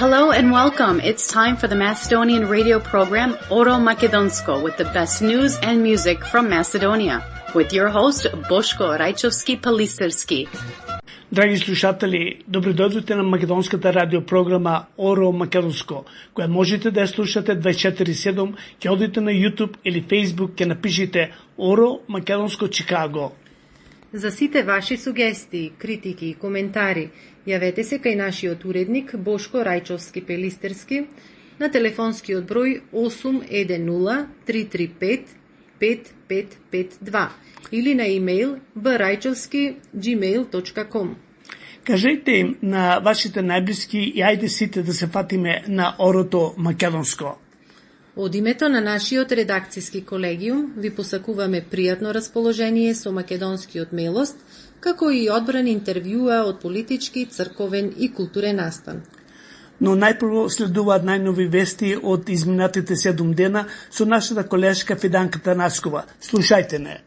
Hello and welcome. It's time for the Macedonian radio program Oro Makedonsko with the best news and music from Macedonia. With your host Boško Rajčovski-Palisterski. Драги слушатели, добродојдовте на македонската радиопрограма Оро Македонско, која можете да ја слушате 24/7, ќе одите на YouTube или Facebook, ќе напишите Оро Македонско Чикаго. За сите ваши сугестии, критики и коментари, јавете се кај нашиот уредник Бошко Рајчовски-Пелистерски на телефонскиот број 810 335 5552 или на имейл braјчовски@gmail.com. Кажете им на вашите најблиски и ајде сите да се фатиме на Орото Македонско. Од името на нашиот редакцијски колегиум ви посакуваме пријатно расположение со македонскиот мелост, како и одбран интервјуа од политички, црковен и културен настан. Но најпрво следуваат најнови вести од изминатите 7 дена со нашата колешка Фиданка Танаскова. Слушајте не.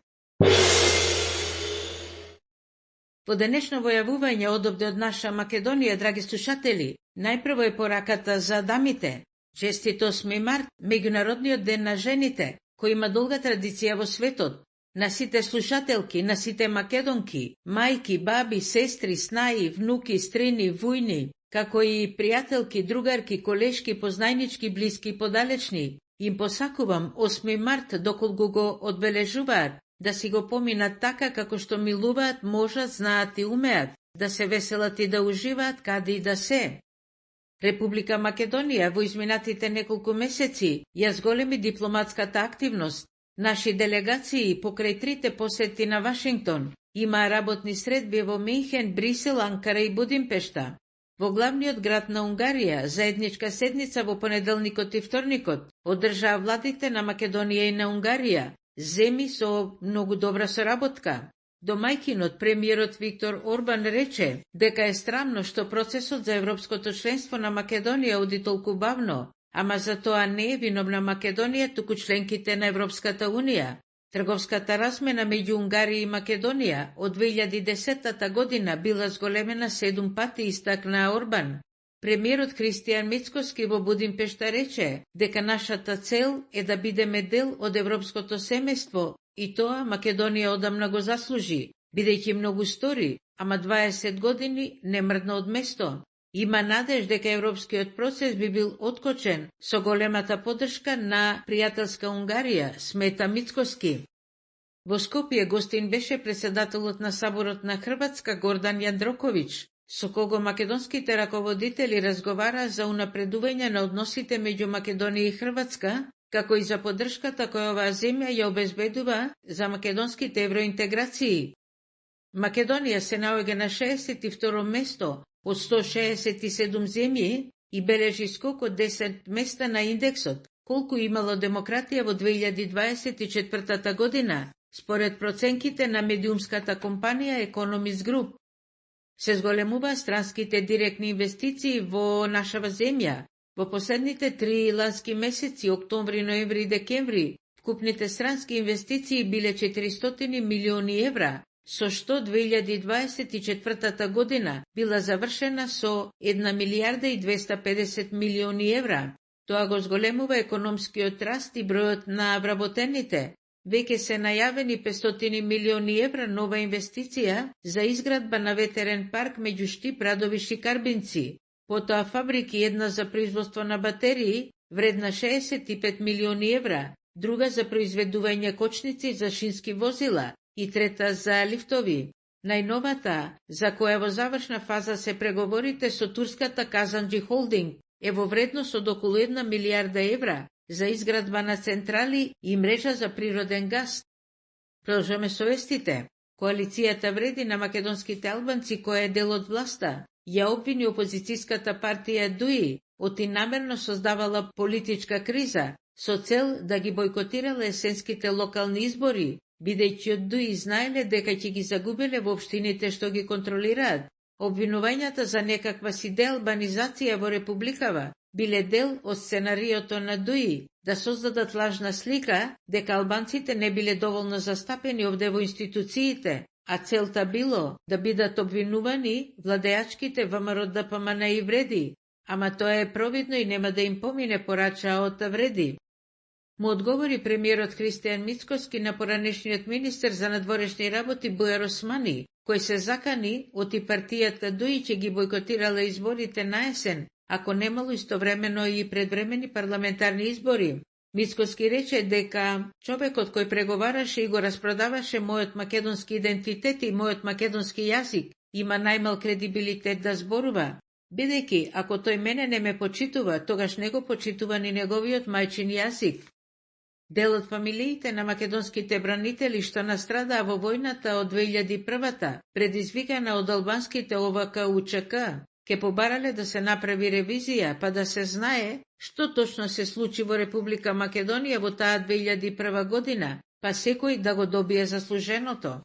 По денешно војавување одовде од наша Македонија, драги слушатели, најпрво е пораката за дамите. Честит 8 март, меѓународниот ден на жените, кој има долга традиција во светот. На сите слушателки, на сите македонки, мајки, баби, сестри, снаи, внуки, стрини, вујни, како и пријателки, другарки, колешки, познајнички, блиски и подалечни, им посакувам 8 март, доколку го одбележуваат, да си го поминат така како што милуваат, можат, знаат и умеат, да се веселат и да уживаат каде и да се. Република Македонија во изминатите неколку месеци ја зголеми дипломатската активност. Наши делегации покрај трите посети на Вашингтон има работни средби во Минхен, Брисел, Анкара и Будимпешта. Во главниот град на Унгарија, заедничка седница во понеделникот и вторникот одржаа владите на Македонија и на Унгарија, земи со многу добра соработка. Домајкинот, премиерот Виктор Орбан рече дека е странно што процесот за европското членство на Македонија оди толку бавно, ама за тоа не е виновна Македонија, туку членките на Европската унија. Трговската размена меѓу Унгарија и Македонија од 2010 година била зголемена 7 пати, истакна Орбан. Премиерот Христијан Мицкоски во Будимпешта рече дека нашата цел е да бидеме дел од европското семејство и тоа Македонија одамна го заслужи, бидејќи многу стори, ама 20 години не мрдна од место. Има надеж дека европскиот процес би бил откочен со големата поддршка на пријателска Унгарија, смета Мицкоски. Во Скопје гостин беше председателот на Саборот на Хрватска Гордан Јандроковиќ, со кого македонските раководители разговара за унапредување на односите меѓу Македонија и Хрватска, како и за поддршката која оваа земја ја обезбедува за македонските евроинтеграции. Македонија се наоѓа на 62 место од 167 земји и бележи скок од 10 места на индексот, колку имало демократија во 2024 година, според проценките на медиумската компанија Economist Group. Се зголемува странските директни инвестиции во нашава земја. Во последните 3 лански месеци, октомври, ноември и декември, вкупните странски инвестиции биле 400 милиони евра, со што 2024 година била завршена со 1 милијарда и 250 милиони евра. Тоа го зголемува економскиот раст и бројот на вработените. Веќе се најавени 500 милиони евра нова инвестиција за изградба на ветерен парк меѓу Штип, Радовиш и Карбинци. Потоа фабрики, една за производство на батерии, вредна 65 милиони евра, друга за произведување кочници за шински возила и трета за лифтови. Најновата, за која во завршна фаза се преговорите со турската Казанџи Холдинг, е во вредност од околу 1 милијарда евра за изградба на централи и мрежа за природен газ. Продолжаме со вестите. Коалицијата Вреди на македонските албанци, која е дел од власта, ја обвини опозицијската партија ДУИ од и намерно создавала политичка криза со цел да ги бойкотирала есенските локални избори, бидејќи од ДУИ знаеле дека ќе ги загубеле во општините што ги контролираат. Обвинувањата за некаква си деалбанизација во републикава биле дел од сценариото на ДУИ да создадат лажна слика дека албанците не биле доволно застапени овде во институциите, а целта било да бидат обвинувани владеачките ВМРО ДПМН и Вреди. ама тоа е провидно и нема да им помине, порача Ота Вреди. Му одговори премиерот Христијан Мицкоски на поранешниот министер за надворешни работи Бујар Османи, кој се закани од и партијата ДУИ ќе ги бойкотирала изборите на есен, ако немало истовремено и предвремени парламентарни избори. Мицкоски рече дека човекот кој преговараше и го распродаваше мојот македонски идентитет и мојот македонски јазик има најмал кредибилитет да зборува, бидејќи ако тој мене не ме почитува, тогаш не го почитува ни неговиот мајчин јазик. Дел од фамилиите на македонските бранители што настрадаа во војната од 2001-та, предизвикана од албанските ОВК-УЧК, ке побарале да се направи ревизија, па да се знае што точно се случи во Република Македонија во таа 2001 година, па секој да го добие заслуженото.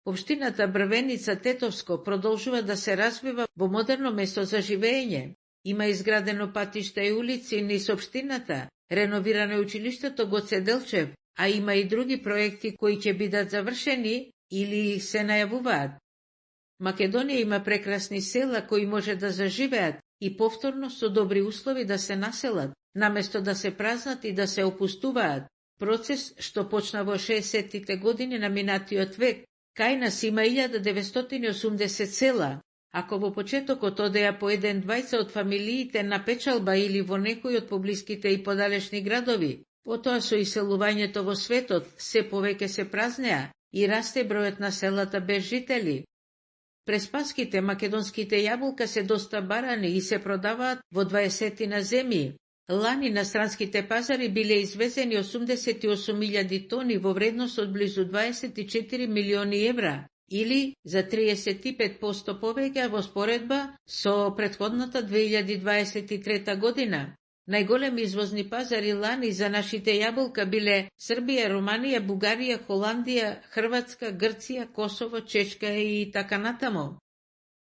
Општината Брвеница Тетовско продолжува да се развива во модерно место за живење. Има изградено патишта и улици низ општината, реновирано е училиштето Гоце Делчев, а има и други проекти кои ќе бидат завршени или се најавуваат. Македонија има прекрасни села кои може да заживеат и повторно со добри услови да се населат, наместо да се празнат и да се опустуваат. Процес што почна во 60-тите години на минатиот век. Кај нас има 1980 села. Ако во почетокот одеа по 1-2 од фамилиите на печалба или во некој од поблиските и подалечни градови, потоа со иселувањето во светот се повеќе се празнеа и расте бројот на селата без жители. През Паските македонските јаболка се доста барани и се продаваат во 20 на земји. Лани на странските пазари биле извезени 88.000 тони во вредност од близу 24 милиони евра, или за 35% повеќе во споредба со претходната 2023 година. Најголеми извозни пазари лани за нашите јаболка биле Србија, Романија, Бугарија, Холандија, Хрватска, Грција, Косово, Чечка и така натамо.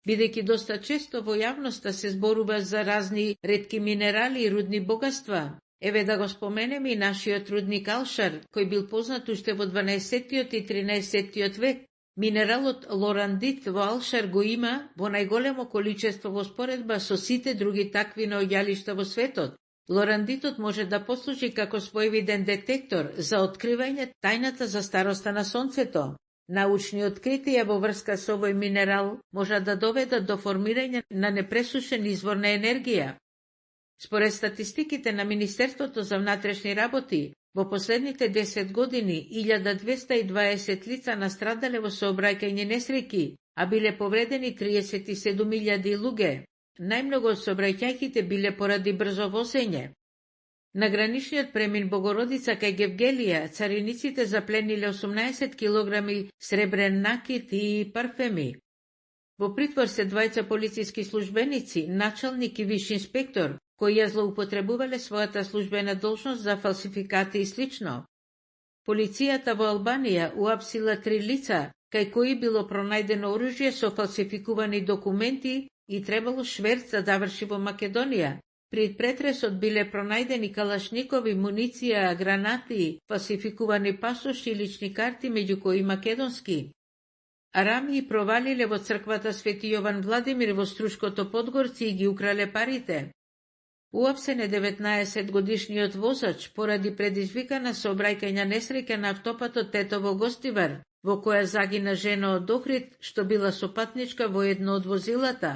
Бидејќи доста често во јавноста се зборува за разни ретки минерали и рудни богатства, еве да го споменеме и нашиот рудник Алшар, кој бил познат уште во 12-тиот и 13-тиот век. Минералот лорандит во Алшар го има во најголемо количество во споредба со сите други такви наоѓалишта во светот. Лорандитот може да послужи како своевиден детектор за откривање тајната за староста на Сонцето. Научни откритија во врска со овој минерал може да доведат до формирање на непресушен извор на енергија. Според статистиките на Министерството за внатрешни работи, во последните 10 години 1220 лица настрадале во сообраќајни несреќи, а биле повредени 37.000 луѓе. Најмногу од сообраќајките биле поради брзо возење. На граничниот премин Богородица кај Гевгелија, цариниците заплениле 18 килограми сребрен накит и парфеми. Во притвор се двајца полициски службеници, началник и виш инспектор, кои ја злоупотребувале својата службена должност за фалсификати и слично. Полицијата во Албанија уапсила 3 лица, кај кои било пронајдено оружје со фалсификувани документи и требало шверц да заврши во Македонија. Пред претресот биле пронајдени калашникови, муниција, гранати, фалсификувани пасоши и лични карти, меѓу кои македонски. Арамии провалиле во црквата Свети Јован Владимир во Струшкото Подгорци и ги украле парите. Уапсен е 19-годишниот возач поради предизвикана сообраќајна несреќа на автопатот Тетово-Гостивар, во која загина жена од Охрид, што била сопатничка во едно од возилата.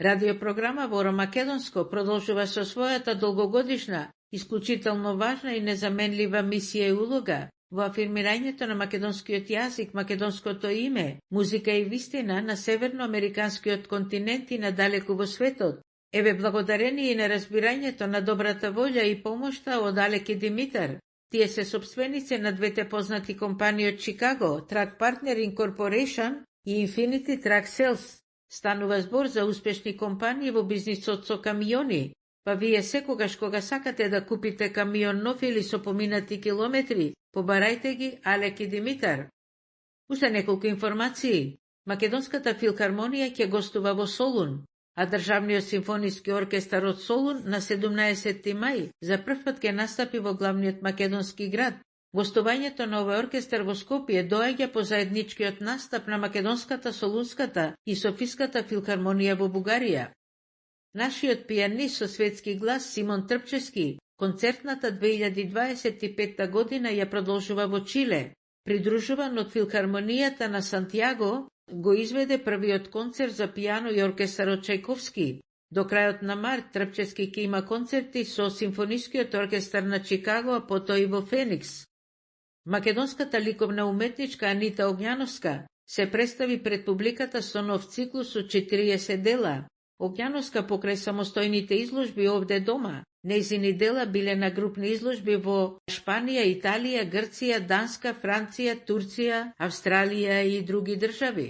Радиопрограма Оро Македонско продолжува со својата долгогодишна, исклучително важна и незаменлива мисија и улога во афирмирањето на македонскиот јазик, македонското име, музика и вистина на северноамериканскиот континент и надалеку во светот. Еве благодарение и на разбирањето на добрата волја и помошта од Алек и Димитар. Тие се собственици на двете познати компании од Чикаго, Track Partner Incorporation и Infinity Track Sales. Станува збор за успешни компании во бизнисот со камиони, па вие секогаш кога сакате да купите камион нов или со поминати километри, побарајте ги Алек и Димитар. Уште неколку информации. Македонската филхармонија ќе гостува во Солун, а Државниот симфониски оркестар од Солун на 17 мај за прв пат ќе настапи во главниот македонски град. Гостувањето на овој оркестар во Скопје доаѓа по заедничкиот настап на Македонската, Солунската и Софиската филхармонија во Бугарија. Нашиот пианист со светски глас Симон Трпчевски концертната 2025 година ја продолжува во Чиле. Придружуван од Филхармонијата на Сантјаго, го изведе првиот концерт за пијано и оркестар од Чајковски. До крајот на март Трпчевски ќе има концерти со Симфонискиот оркестар на Чикаго, а потоа и во Феникс. Македонската ликовна уметничка Анита Огњановска се представи пред публиката со нов циклус од 40 дела. Огњановска покрај самостојните изложби овде дома, нејзини дела биле на групни изложби во Шпанија, Италија, Грција, Данска, Франција, Турција, Австралија и други држави.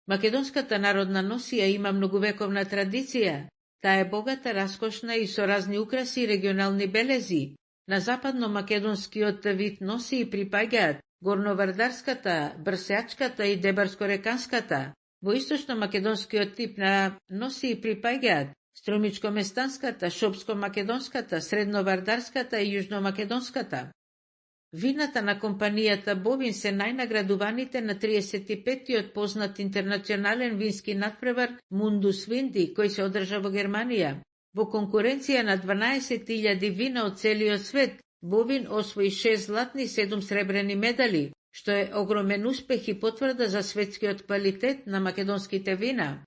Македонската народна носија има многувековна традиција. Таа е богата, раскошна и со разни украси и регионални белези. На западно-македонскиот вид носии припаѓаат горновардарската, брсеачката и дебарско-реканската. Во источно-македонскиот тип на носии припаѓаат струмичко-местанската, шопско-македонската, средновардарската и јужно-македонската. Вината на компанијата Бовин се најнаградуваните на 35-тиот познат интернационален вински надпревар Мундус Винди, кој се одржа во Германија. Во конкуренција на 12.000 вина од целиот свет, Бовин освои 6 златни и 7 сребрени медали, што е огромен успех и потврда за светскиот квалитет на македонските вина.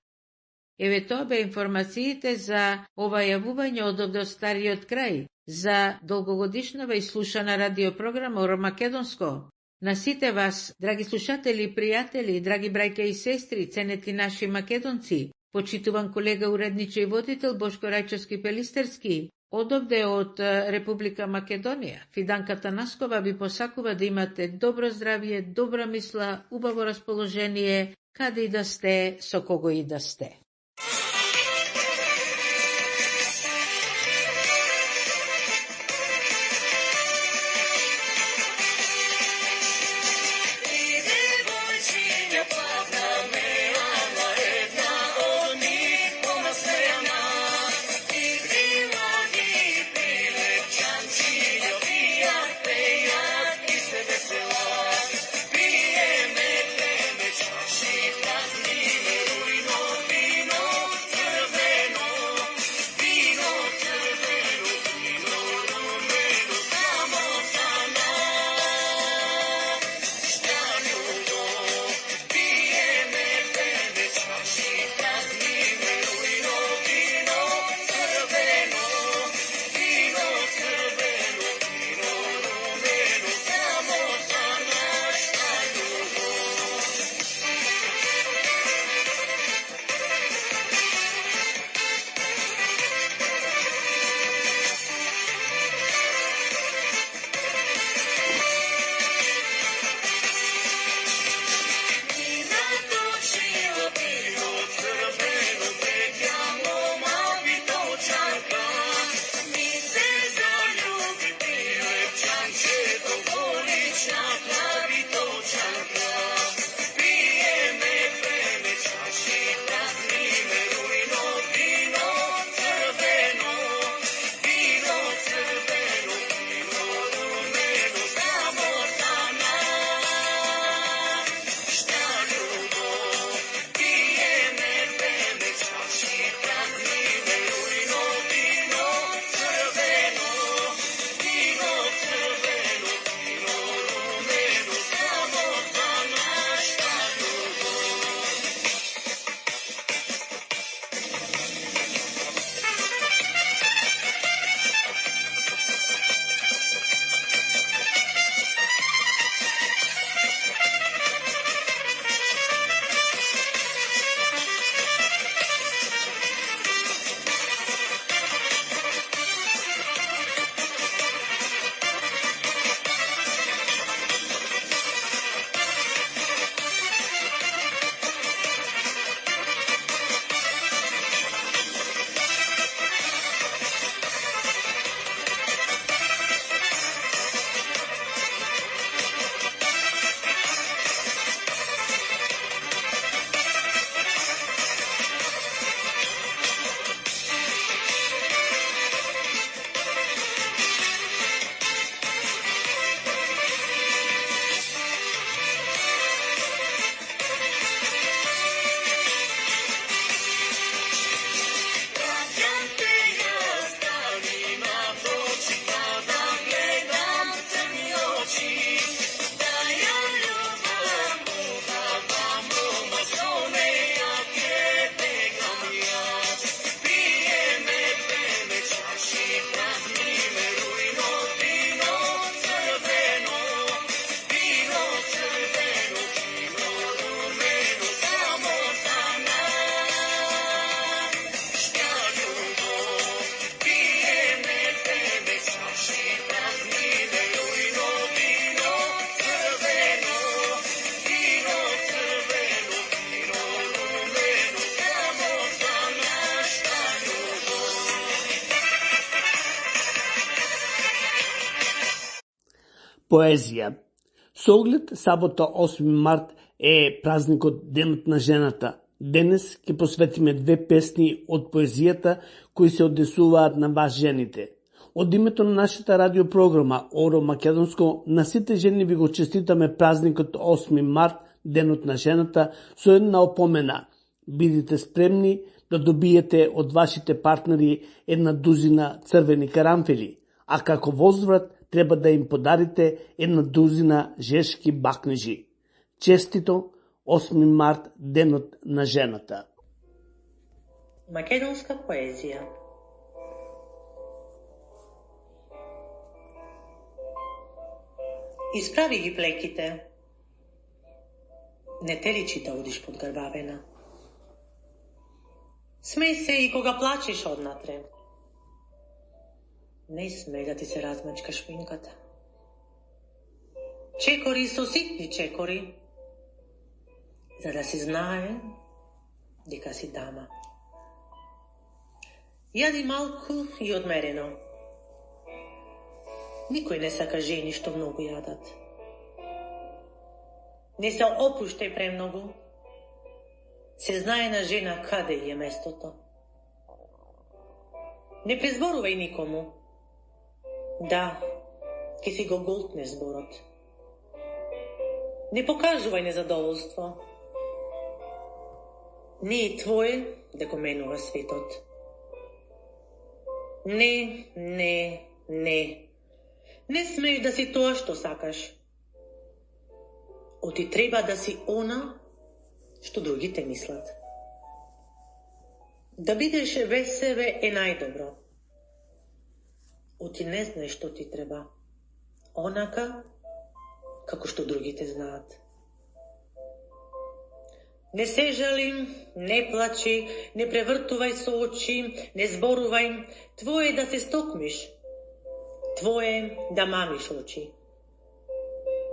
Еве тоа бе информациите за ова јавување од овде од стариот крај, за долгогодишнава и слушана радиопрограма Оро Македонско. На сите вас, драги слушатели и пријатели, драги брајка и сестри, ценети наши македонци, почитуван колега уредниче и водител Бошко Рајчовски Пелистерски, одовде од Република Македонија, Фиданката Наскова ви посакува да имате добро здравје, добра мисла, убаво расположение, каде и да сте, со кого и да сте. Pijeme, pijeme, čaši, praznim, ruj novi. Поезија. Со оглед сабота 8 март е празникот Денот на жената. Денес ќе посветиме 2 песни од поезијата кои се однесуваат на вас жените. Од името на нашата радиопрограма Оро Македонско, на сите жени ви го честитаме празникот 8 март, Денот на жената, со една опомена. Бидите спремни да добиете од вашите партнери една дузина црвени карамфели, а како возврат треба да им подарите една дузина жешки бакнежи. Честито 8 март, Денот на жената. Македонска поезија. Исправи ги плеките. Не те личи да одиш под грбавена. Смеј се и кога плачеш однатре. Не смеј да ти се размачка шминката. Чекори со ситни чекори, за да си знае дека си дама. Јади малку и одмерено. Никој не сака жени што многу јадат. Не се опуштај премногу. Се знае на жена каде е местото. Не презборувај никому. Да, ке си го голтне зборот. Не покажувај незадоволство. Не е твое да го менува светот. Не. Не смееш да си тоа што сакаш. Оти треба да си она што другите мислат. Да бидеш без себе е најдобро. Оти не знаеш што ти треба. Онака како што другите знаат. Не се жали, не плачи, не превртувај со очи, не зборувај. Твое да се стокмиш. Твое да мамиш очи.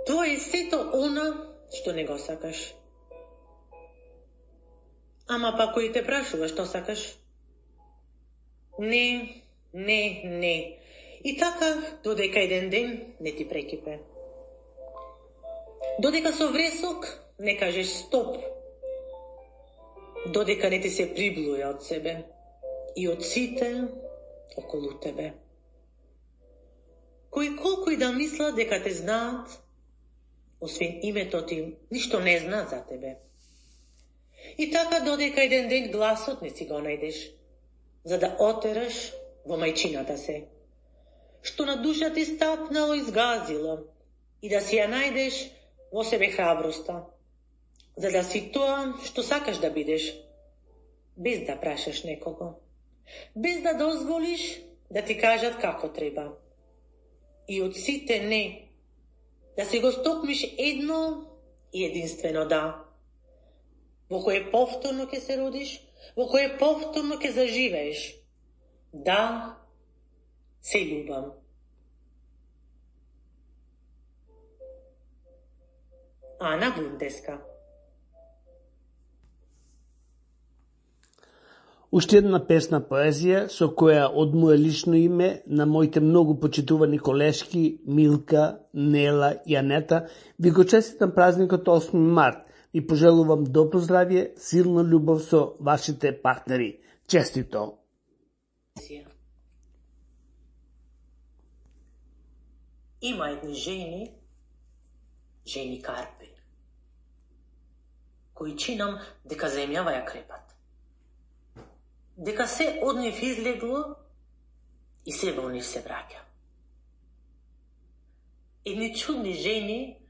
Твое сето она што не го сакаш. Ама па кој те прашува што сакаш? Не. И така, додека еден ден не ти прекипе. Додека со вресок не кажеш стоп. Додека не ти се приблуја од себе и од сите околу тебе. Кој колку и да мисла дека те знаат, освен името ти, ништо не знаат за тебе. И така додека еден ден гласот не си го најдеш, за да отераш во мајчината се, што на душа ти стапнало и згазило, и да си ја најдеш во себе храброста, за да си тоа што сакаш да бидеш, без да прашаш некого, без да дозволиш да ти кажат како треба. И од сите не, да си го стокмиш едно и единствено да, во кое повторно ќе се родиш, во кое повторно ќе заживееш. Да, се љубам. Ана Бундеска. Уште една песна поезија со која од моје лично име на моите многу почитувани колешки Милка, Нела и Анета ви го честитам празникот 8 март и пожелувам добро здравје, силна љубов со вашите партнери. Честито! Има едни жени карпи, кои чинам дека земјава ја крепат. Дека се од нив излегло и се во нив се враќа. Едни чудни жени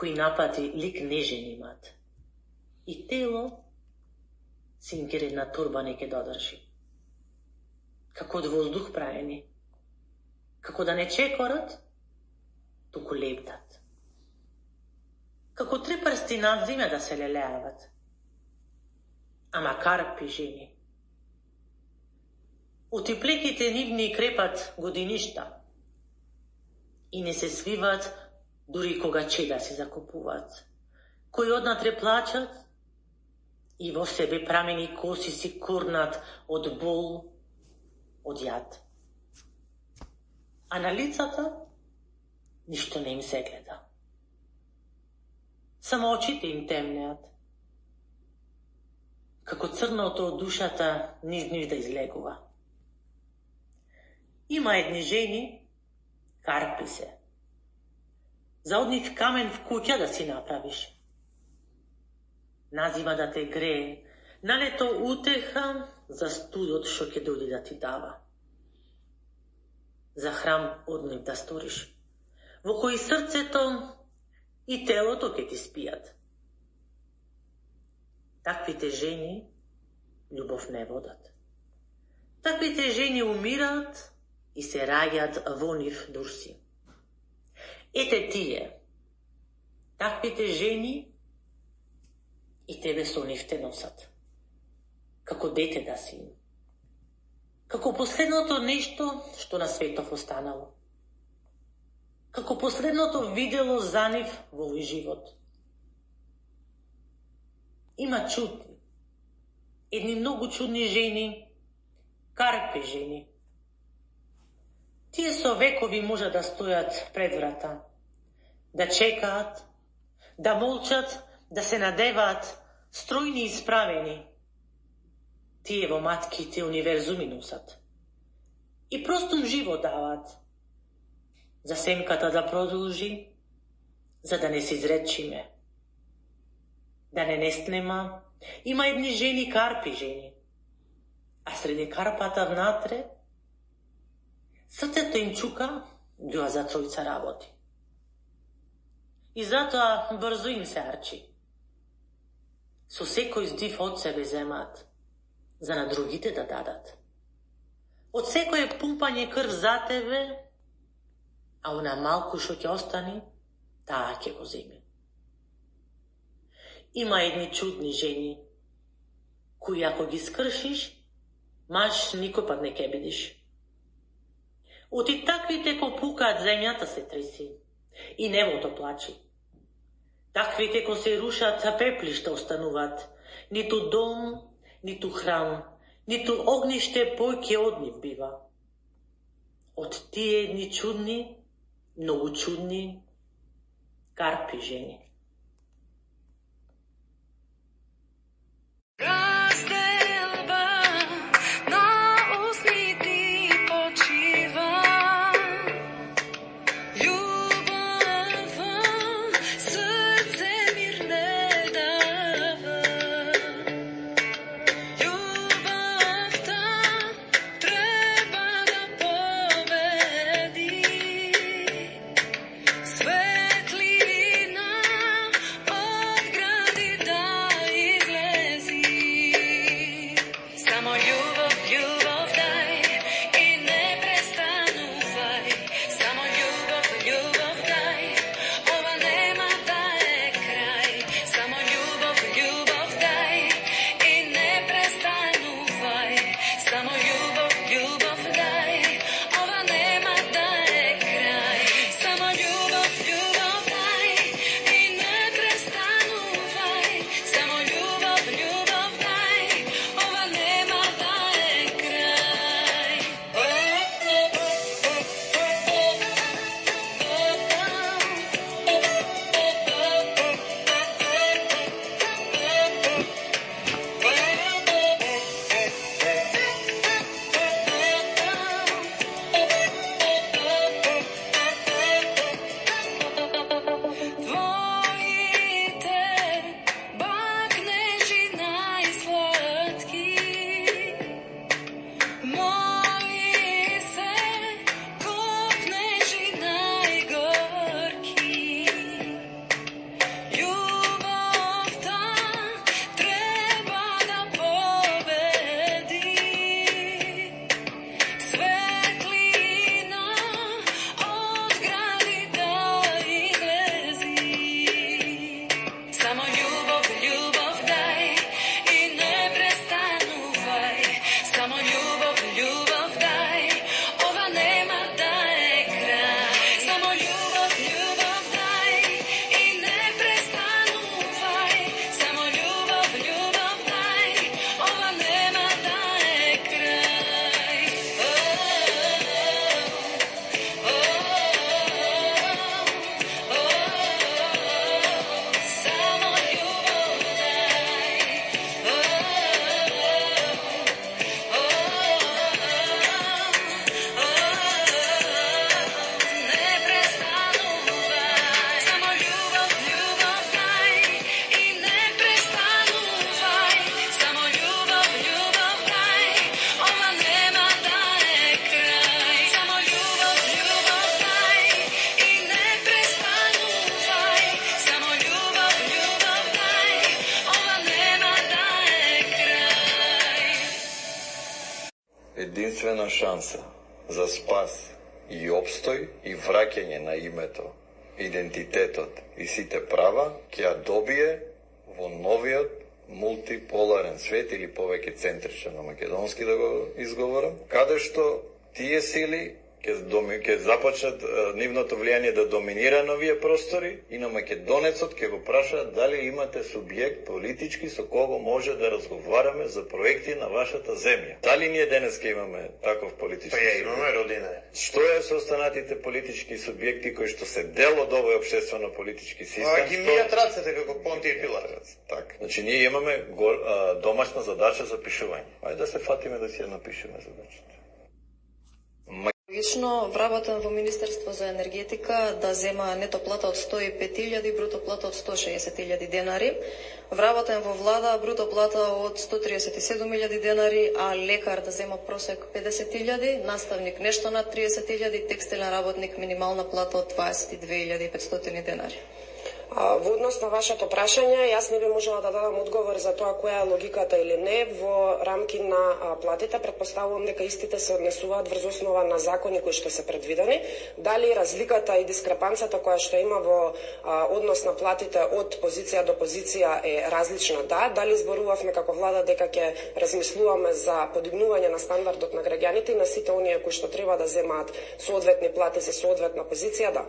кои напати лик нежен имат. И тело синкер една турба не ќе додржи. Како од воздух праени. Како да не чекорат, туку лептат. Како три прсти над земја да се лелеават. Ама карпи жени. Оти плеките нивни крепат годиништа и не се свиват дури кога чеда се закупуваат, кои однатре плачат и во себе прамени коси си курнат од бол, од јад. А на лицата ништо не им се гледа. Само очите им темнеат, како црното од душата низ нив да излегува. Има едни жени, карпи се. За од нив камен в куќа да си направиш. Назима да те грее, налето утеха за студот што ќе дојде да ти дава. За храм од нив да сториш, во кој срцето и телото ќе ти спијат. Таквите жени љубов не водат. Таквите жени умираат и се раѓаат во нив дурси. Ете тие, таквите жени и тебе со нив те носат, како дете да си им, како последното нешто што на светов останало, како последното видело за нив во овој живот. Има чудни, едни многу чудни жени, карпи жени. Тие со векови може да стојат пред врата, да чекаат, да молчат, да се надеваат, стројни и исправени. Тие во матките универзуми носат. И простум живот дават. За семката да продолжи, за да не се изречиме. Да не нестнема, има едни жени карпи жени. А среди карпата внатре, срцето им чука ѓуа за тројца работи. И затоа брзо им се арчи. Со секој здив од себе земаат, за на другите да дадат. Од секој пумпање крв за тебе, а она малку што ќе остане, таа ќе го земе. Има едни чудни жени, кои ако ги скршиш, маж никој пат не ќе бидиш. Оти таквите ко пукаат земјата се треси и небото плачи. Таквите ко се рушат пеплишта остануваат, ниту дом, ниту храм, ниту огниште појќе од нив бива. Од тие едни чудни, многу чудни, карпи жени. единствена шанса за спас и опстој и враќање на името, идентитетот и сите права ќе ја добие во новиот мултиполарен свет или повеќе центричен на македонски да го изговорам, каде што тие сили ќе започнат нивното влијание да доминира на овие простори и на македонецот ќе го прашаат дали имате субјект политички со кого може да разговараме за проекти на вашата земја. Дали ние денес ќе имаме таков политички субјект? Па имаме, родина. Што е со останатите политички субјекти кои што се дел од овој општествено-политички систем? Ги мијат рацете како Понтиј Пилат. Така. Значи ние имаме домашна задача за пишување. Ајде да се фатиме да си ја напишеме задачата. Лично вработен во Министерство за енергетика да зема нето плата од 105.000, бруто плата од 160.000 денари. Вработен во влада бруто плата од 137.000 денари, а лекар да зема просек 50.000, наставник нешто над 30.000, текстилен работник минимална плата од 22.500 денари. Во однос на вашето прашање, јас не би можела да дадам одговор за тоа која е логиката или не во рамки на платите. Претпоставувам дека истите се однесуваат врз основа на закони кои што се предвидени. Дали разликата и дискрепанцата која што има во однос на платите од позиција до позиција е различна? Да. Дали зборувавме како влада дека ќе размислуваме за подигнување на стандардот на граѓаните и на сите оние кои што треба да земаат соодветни плати за соодветна позиција? Да.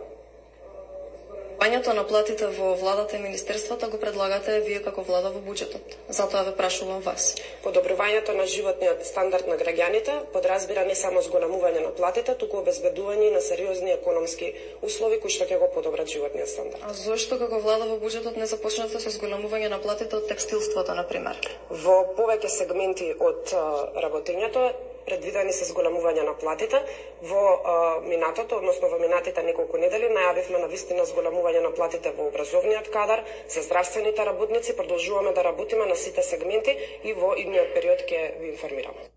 Подобрувањето на платите во владата и министерствата го предлагате вие како влада во буџетот. Затоа ве прашувам вас. Подобрувањето на животниот стандард на граѓаните подразбира не само зголемување на платите, туку обезбедување на сериозни економски услови кои што ќе го подобрат животниот стандард. А зошто како влада во буџетот не започнете со зголемување на платите од текстилството, на пример? Во повеќе сегменти од работењето предвидени се зголемување на платите. Во минатото, односно во минатите неколку недели, најавивме на вистина зголемување на платите во образовниот кадар, за здравствените работници, продолжуваме да работиме на сите сегменти и во идниот период ќе ви информираме.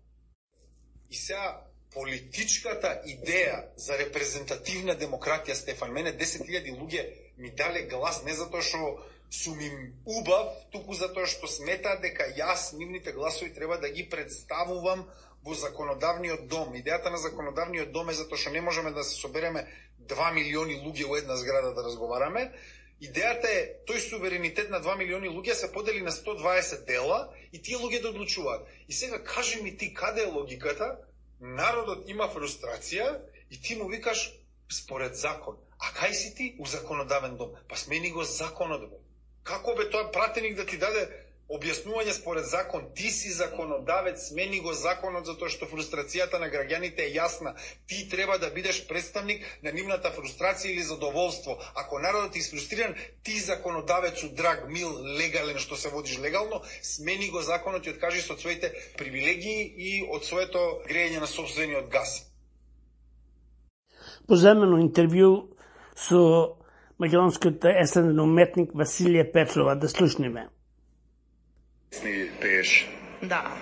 И сега политичката идеја за репрезентативна демократија, Стефан, мене 10.000 луѓе ми дале глас не затоа што сум им убав, туку затоа што сметаат дека јас нивните гласови треба да ги представувам во законодавниот дом. Идејата на законодавниот дом е затоа што не можеме да се собереме 2 милиони луѓе во една зграда да разговараме. Идејата е тој суверенитет на 2 милиони луѓе се подели на 120 дела и тие луѓе да одлучуваат. И сега кажи ми ти каде е логиката? Народот има фрустрација и ти му викаш според закон. А кај си ти? У законодавен дом. Па смени го законот, бе. Како бе тоа пратеник да ти даде објаснување според закон? Ти си законодавец, смени го законот затоа што фрустрацијата на граѓаните е јасна. Ти треба да бидеш представник на нивната фрустрација или задоволство. Ако народот е фрустриран, ти законодавецу драг, мил, легален, што се водиш легално, смени го законот и откажи се од своите привилегии и од своето грејење на сопствениот газ. Поземено интервју со македонскиот естраден уметник Василија Петрова. Да слушнеме. Песни пееш? Да,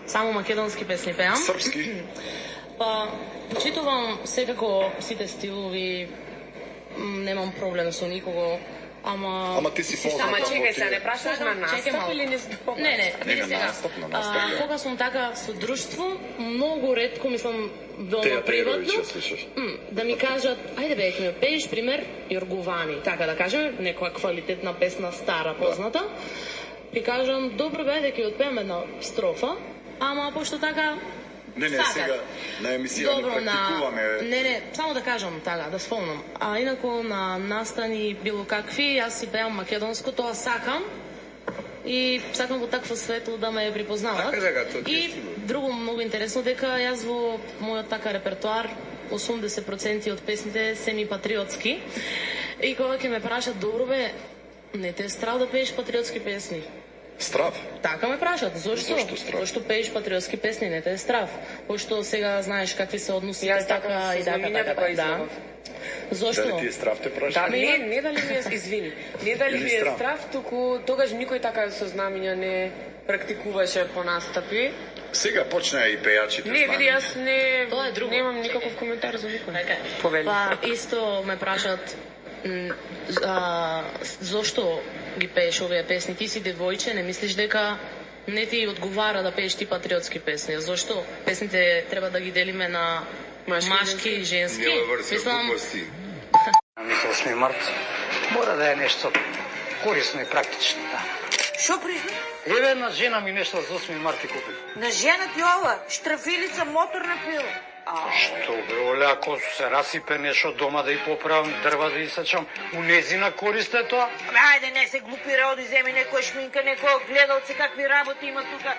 само македонски песни пеам. Српски? Па, почитувам секако сите стилови, немам проблем со никого, ама ти си познат. Ама чекај се, не прашуваш на настап или не? Не, види сега. На настап. Кога сум така со друштво, многу ретко, мислам, дома приватно, да ми кажат, ајде бе, ќе ми пееш, пример, Јорговани, така да кажем, некоја квалитетна песна, стара, позната. И кажам, добро бе, дека ќе отпеам една строфа, ама пошто така Не, сега на емисија не практикуваме. Не, само да кажам така, да спомнам. А инако на настани било какви, јас си пеам македонско, тоа сакам. И сакам во такво светло да ме припознават. И друго многу интересно дека јас во мојот така репертоар 80% од песните се ми патриотски. И кога ќе ме прашат, добро бе, не те е страв да пееш патриотски песни? Страв? Така ме прашат. Зошто? Зошто пееш патриотски песни, не те е страв? Пошто сега знаеш какви се односите така и така. Да. Зошто? Дали ти е страв, те прашат? Да, не дали ми е, извини, не дали ми е страв, туку тогаш никој така со знамиња не практикуваше по настапи. Сега почна и пејачите. Не, види, јас немам никаков коментар за никој. Повели. Па исто ме прашат зошто ги пееш овие песни? Ти си девојче, не мислиш дека не ти одговара да пееш ти патриотски песни. Зошто? Песните треба да ги делиме на машки и женски. Мислам... Мисля, 8 март мора да е нешто корисно и практично, да. Шо призна? Еве една жена ми нешто за 8 март и купи. На жена ти ова, штрафилица, моторна пила. Што бе, Оле, ако се расипе нешто дома да и поправам, дрва да исачам, у незина корист е тоа? Ајде, не се глупира, оди земи некоја шминка, некој гледалци какви работи има тука.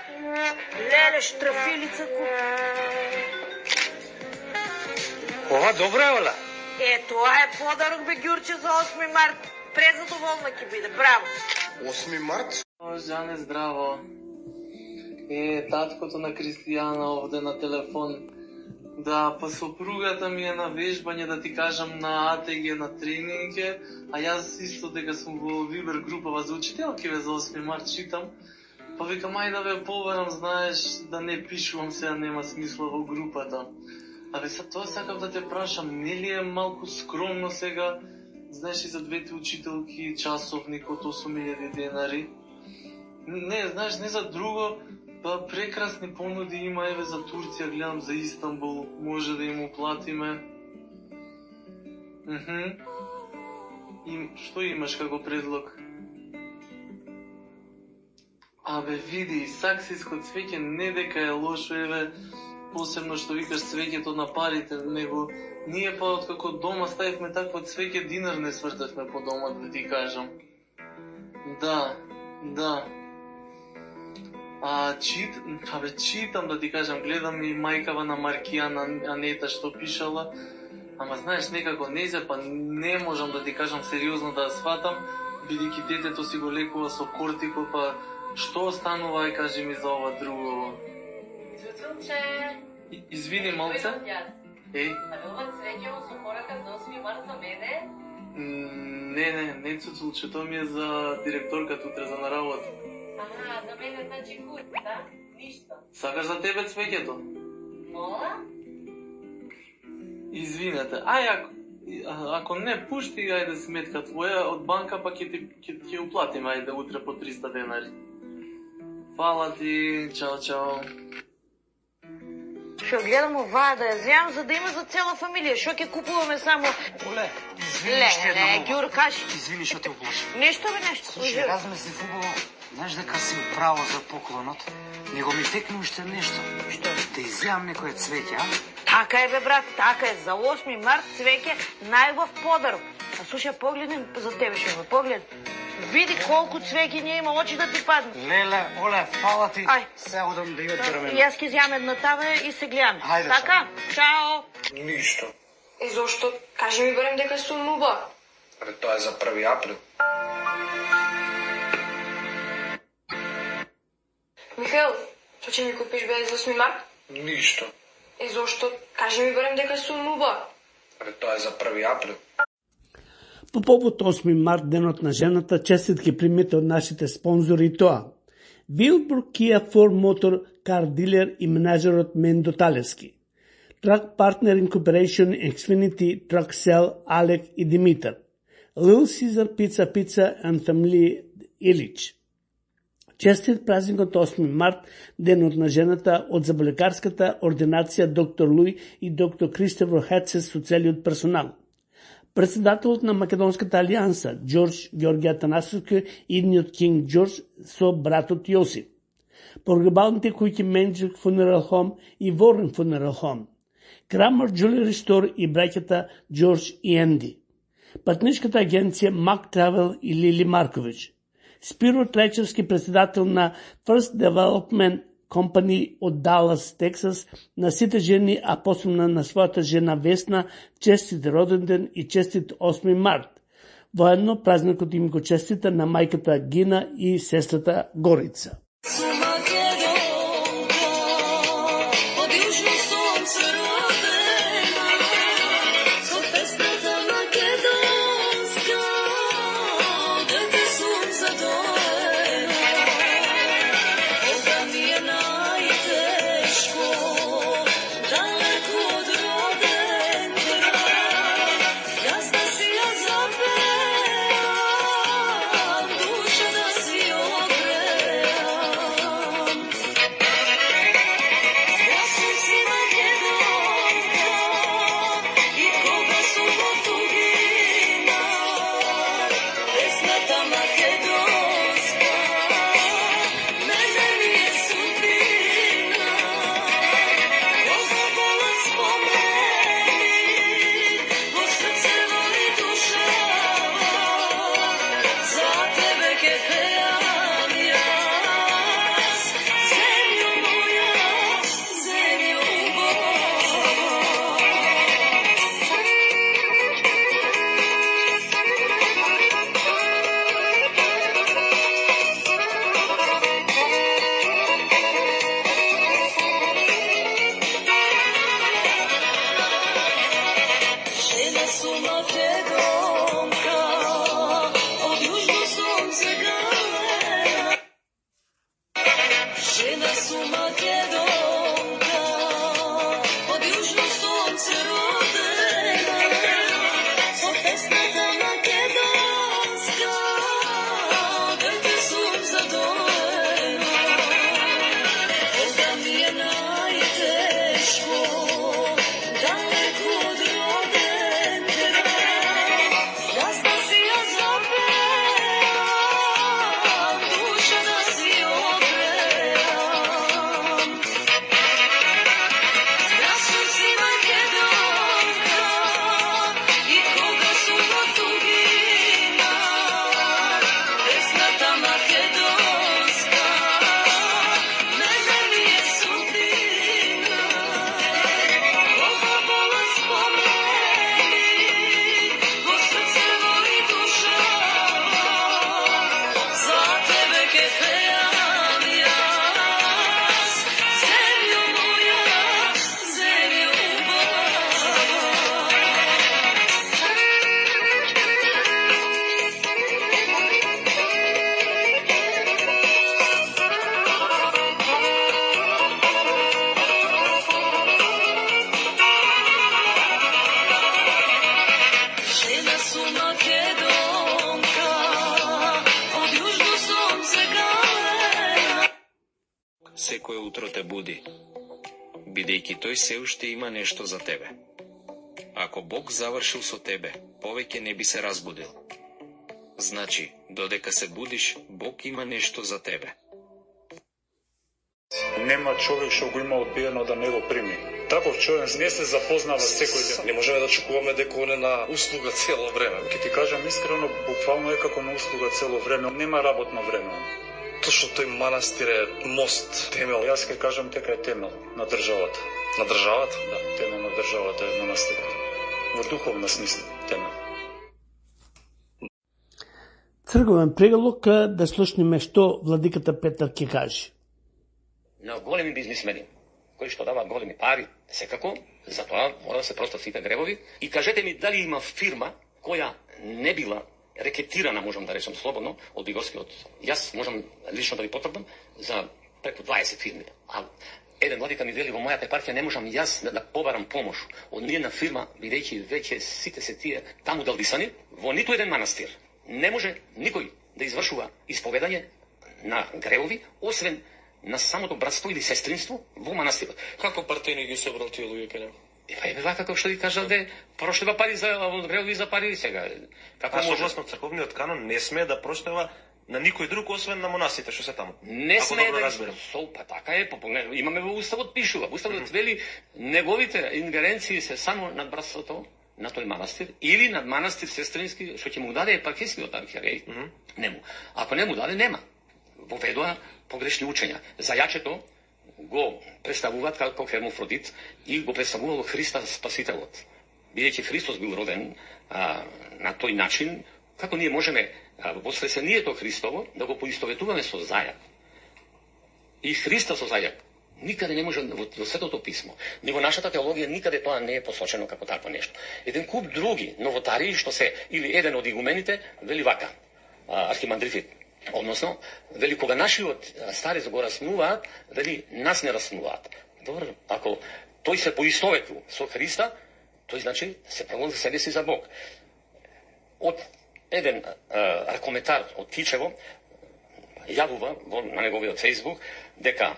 Леле, штрафилица купи. Ова добро е, Оле. Тоа е подарок, бе, Ѓурче, за 8 март. Презадоволна ќе биде, браво. 8 март? Жане, здраво. Таткото на Кристијана овде на телефон. Да, па сопругата ми е на вежбање, да ти кажам, на АТГ, на тренинге, а јас исто дека сум во Вибер групава за учителки за 8 март читам. Па викам, ај да ве побарам, знаеш, да не пишувам сега, нема смисла во групата. Абе, са тоа сакам да те прашам, нели е малку скромно сега, знаеш, и за двете учителки часовник од 8.000 денари? Не, знаеш, не за друго, па прекрасни понуди има, еве за Турција, гледам за Истанбул, може да им уплатиме. И што имаш како предлог? Абе, види, саксиско цвеќе не дека е лошо, еве, посебно што викаш цвеќето на парите, него ние па откако дома ставивме такво цвеќе, динар не свртевме по дома, да ти кажам. Да. Читам, да ти кажам, гледам и мајкава на Маркијана Анета што пишала, ама знаеш, некако не се, па не можам да ти кажам сериозно да сватам, бидејќи детето си го лекува со кортико, па што останува, ај кажи ми за ова друго. Извини малце. А ова цвеќево со порака за 8 март за мене? Не, Цуцулче, тоа ми е за директорката утре за на работа. За мене значи курта, ништо. Сакаш за тебе цвеќето? Мола? Извинете. Ако не пушти, ајде сметка твоја од банка, па ќе уплатиме, ајде утре по 300 денари. Фала ти, чао. Што гледам оваа да ја земам за да има за цела фамилија. Што ќе купуваме само? Оле, извини што една молба. Ѓур, кажи. Извини што те уплаши. Нешто. Слушай, размислив убаво, знаеш дека си право за поклонот, него ми текне уште нешто. Што? Да изјавам некој цвеќе, а? Така е, бе, брат, така е. За 8 март цвеќе најубав подарок. А слушай, погледни за тебе што поглед. Види колку цвеќе не има, очи да ти падне. Леле, Оле, фала ти. Се одам да ја одберам една. Јас ќе земам една таве и се гледаме. Хајде. Така? Чао. Ништо. Зошто? Кажи ми барем дека сум убав. Тоа е за 1 април. Михаил, што ќе ми купиш бе за 8 март? Ништо. Зошто? Кажи ми барем дека сум убав. Тоа е за 1 април. По повод 8 март, денот на жената, честитки примете од нашите спонзори и тоа. Wilbur Kia Ford Motor Car Dealer и менеджерот Мендо Талевски. Truck Partner Incorporation, Xfinity, Truck Sell, Алек и Димитар. Little Caesar Pizza and Family Илич. Честит празникот 8 март, денот на жената, од заболекарската ординација доктор Луј и доктор Кристофер Хетсес со целиот персонал. Председателот на Македонската алијанса, Ѓорѓ Ѓорѓи Атанасовски, идниот Кинг Ѓорѓ со братот Јосип. Погребалните куќи Менџик Funeral Home и Ворен Funeral Home. Крамер Jewelry Store и браќата Ѓорѓ и Енди. Патничката агенција Мак Travel и Лили Марковиќ. Спиро Трајчевски, председател на First Development Company од Далас, Тексас, на сите жени, а посебно на својата жена Весна, честит роден ден и честит 8 март. Воедно празникот им го честита на мајката Гина и сестрата Горица. утро те буди, бидејќи тој се уште има нешто за тебе. Ако Бог завршил со тебе, повеќе не би се разбудил. Значи, додека се будиш, Бог има нешто за тебе. Нема човек што го има одбиено да не го прими. Таков човек не се запознава секој ден. Не можеме да очекуваме дека он е на услуга цело време. Ќе ти кажам искрено, буквално е како на услуга цело време. Нема работно време. Точно тој манастир е мост, темел. Јас ќе кажам дека е темел на државата. На државата? Да, темел на државата е манастирот. Во духовна смисла, темел. Црковен преглок да слушнеме што владиката Петар ќе каже. На големи бизнисмени, кои што даваат големи пари, секако, затоа мора да се простат сите гревови. И кажете ми дали има фирма која не била рекетирана, можам да речам слободно, од Бигорскиот. Јас можам лично да ви потврдам за преку 20 фирми. А еден владика ми вели, во мојата епархија не можам јас да побарам помош од ниједна фирма, бидејќи веќе сите се тие таму далдисани, во ниту еден манастир. Не може никој да извршува исповедање на гревови, освен на самото братство или сестринство во манастирот. Како партени ги собрал тие луѓе кај него? Еве вака како што ви кажал де проштева пари за гревови за пари сега. Како согласно црковниот канон не смее да проштева на никој друг освен на монасите што се таму. Не смее да разберам. Па така е, имаме во уставот пишува. Уставот вели неговите ингеренции се само над братството на тој манастир или над манастир сестрински што ќе му даде епархискиот архиереј. Нему. Ако не му даде нема. Воведоа погрешни учења. За јачето го представуваат како хермофродит и го представувало Христа Спасителот. Бидејќи Христос бил роден на тој начин, како ние можеме во сресението Христово да го поистоветуваме со зајак. И Христа со зајак никаде не може во Светото писмо, ни во нашата теологија никаде тоа не е посочено како такво нешто. Еден куп други новотари што се или еден од игумените вели вака, архимандритит. Односно, вели кога нашиот старец го раснуваат, вели нас не раснуваат. Добро, ако тој се поистовету со Христа, тој значи се прогласи себе си за Бог. Од еден аркометар од Тичево јавува на неговиот Фејсбук дека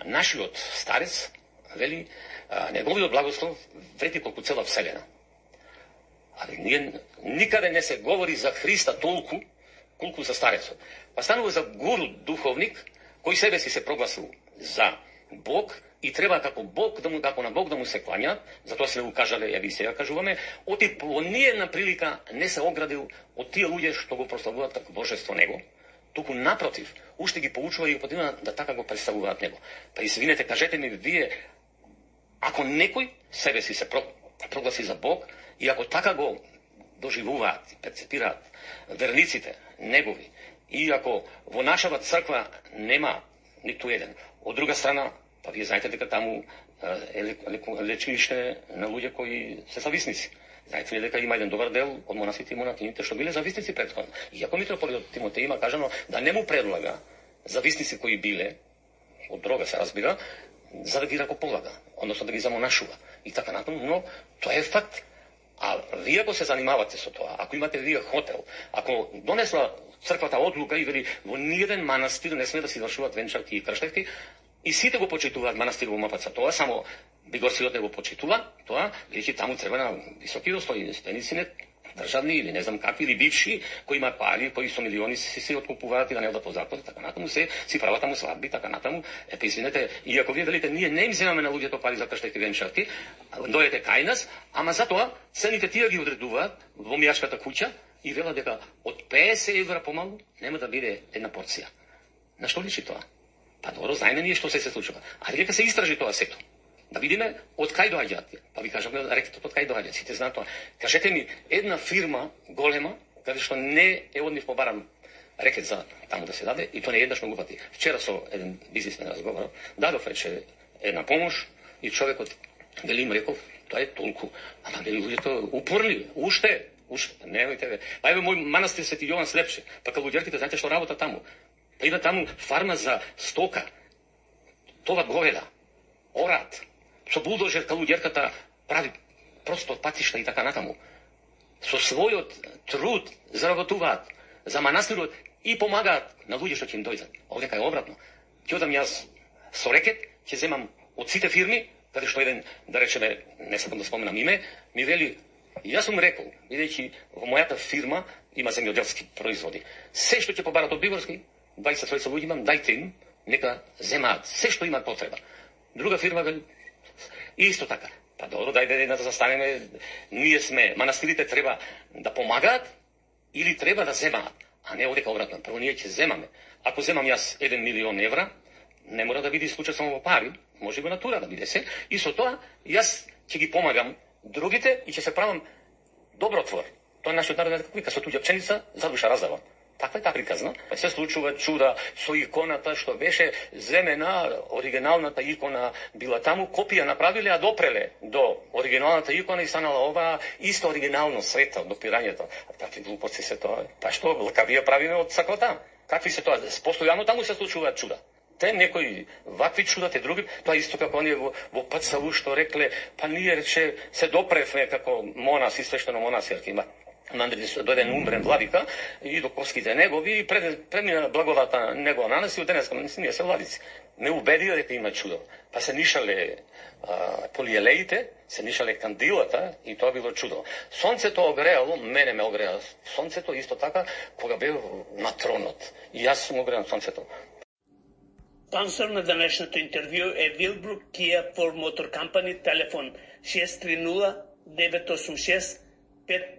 нашиот старец вели неговиот благослов вреди колку цела вселена. Али ние никаде не се говори за Христа толку колку за старецот. Па станува за гуру духовник, кој себе си се прогласил за Бог и треба како Бог да му, како на Бог да му се клањаат, затоа се го кажале, ја ви сега кажуваме, оти по ниједна прилика не се оградил од тие луѓе што го прославуваат како божество него, туку напротив, уште ги поучува и употиваат да така го представуваат него. Па извинете, кажете ми вие, ако некој себе си се прогласи за Бог и ако така го доживуваат и перцепираат верниците негови, и ако во нашава црква нема ниту еден. Од друга страна, па вие знаете дека таму е лечилиште на луѓе кои се зависници. Знаете ли дека има еден добар дел од монасите и монахините што биле зависници претходно. Иако митрополитот Тимотеј има кажано да не му предлага зависници кои биле, од дрога се разбира, за да ги ракополага, односно да ги замонашува. И така натаму, но тоа е факт. А вие ако се занимавате со тоа, ако имате вие хотел, ако донесла црквата одлука и вели во ниеден манастир не сме да се извршуваат венчарки и крштевки, и сите го почитуваат манастир во Мапаца, тоа само Бигорскиот не го почитува, тоа бидејќи таму треба на високи достоинственици, не државни или не знам какви, или бивши, кои имаат пари, кои со милиони се откупуваат и да не одат по закон, така натаму си прават таму свадби, така натаму. Епе извинете, и ако вие велите ние не им земаме на луѓето пари за крштевки венчарки, дојдете кај нас, ама затоа цените тие ги одредуваат во мијачката куќа и велат дека од 50 евра помалу нема да биде една порција. На што личи тоа? Па добро, знаеме ние што се случува. Ајде дека се истражи тоа сето. Да видиме од кај доаѓаат. Па ви кажам рекетот од кај доаѓаат. Сите знаат тоа. Кажете ми една фирма голема каде што не е од нив побаран рекет за таму да се даде и тоа не еднаш многу пати. Вчера со еден бизнисмен разговарав, дадов рече една помош и човекот дали им реков тоа е толку. Ама дали луѓето упорни, уште немојте ве. Па еве мој манастир Свети Јован Слепче, па калуѓерките знаете што работа таму. Па има таму фарма за стока. Това говеда, орат, со булдожер калуѓерката прави просто патишта и така натаму. Со својот труд заработуваат за манастирот и помагаат на луѓе што ќе им дојдат. Овдека е обратно. Ќе одам јас Со рекет ќе земам од сите фирми, каде што еден, да речеме, не сакам да споменам име, ми вели, јас сум рекол, бидејќи во мојата фирма има земјоделски производи. Се што ќе побарат од Биборски, 20 тројца луѓе имам, дајте им, нека земаат се што имаат потреба. Друга фирма вели, исто така. Па добро, дајде да застанеме, ние сме, манастирите треба да помагаат или треба да земаат, а не одека обратно. Прво ние ќе земаме. Ако земам јас 1 милион евра, не мора да биде случај само во пари, може го натура да биде се, и со тоа јас ќе ги помагам другите и ќе се правам добротвор. Тоа е нашиот народ, дека со туѓа пченица задуша раздава. Таква е таа приказна. Се случува чуда со иконата што беше земена, оригиналната икона била таму, копија направиле, а допреле до оригиналната икона и станала ова исто оригинално света од допирањето. А такви глупости се тоа. Па што, лакавија правиме од сакота? Какви се тоа? Постојано таму се случуваат чуда. Те некои вакви чуда, те други, тоа исто како оние во ПЦУ што рекле, па ние рече се допревме како монас и свештено монасирки има. Дојден умрен владика и до коските негови и премина благодата негова на нас и од денеска ние се владици. Не убедија дека има чудо. Па се нишале полиелеите, се нишале кандилата и тоа било чудо. Сонцето огреало, мене ме огреа сонцето исто така кога бев на тронот. И јас сум огреан сонцето. Спонсор на денешното интервју е Вилбрук Kia for Motor Company, телефон 630 986 5000.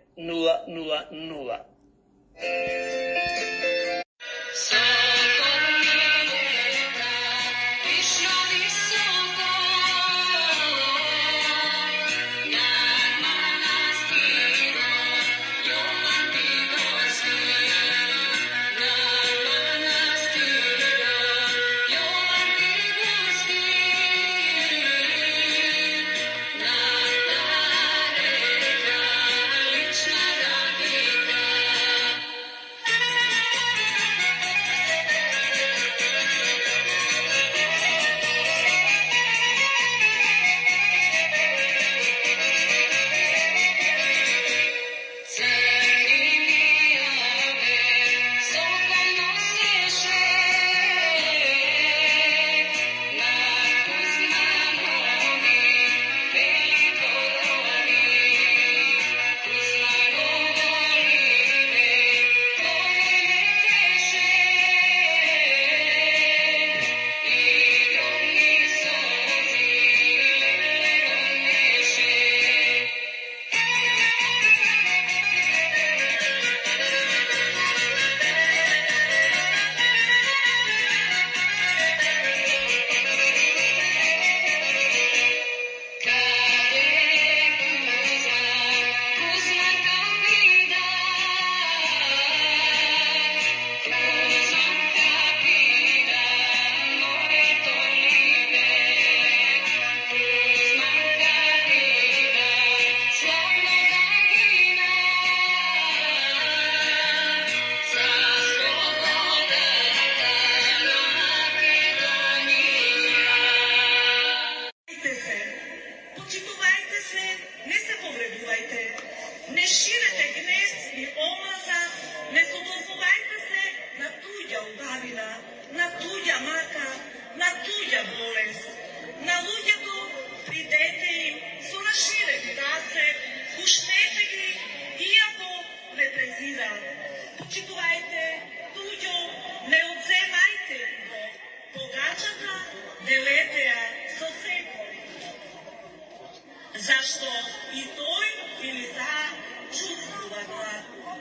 Зашто и тој или таа чувствува.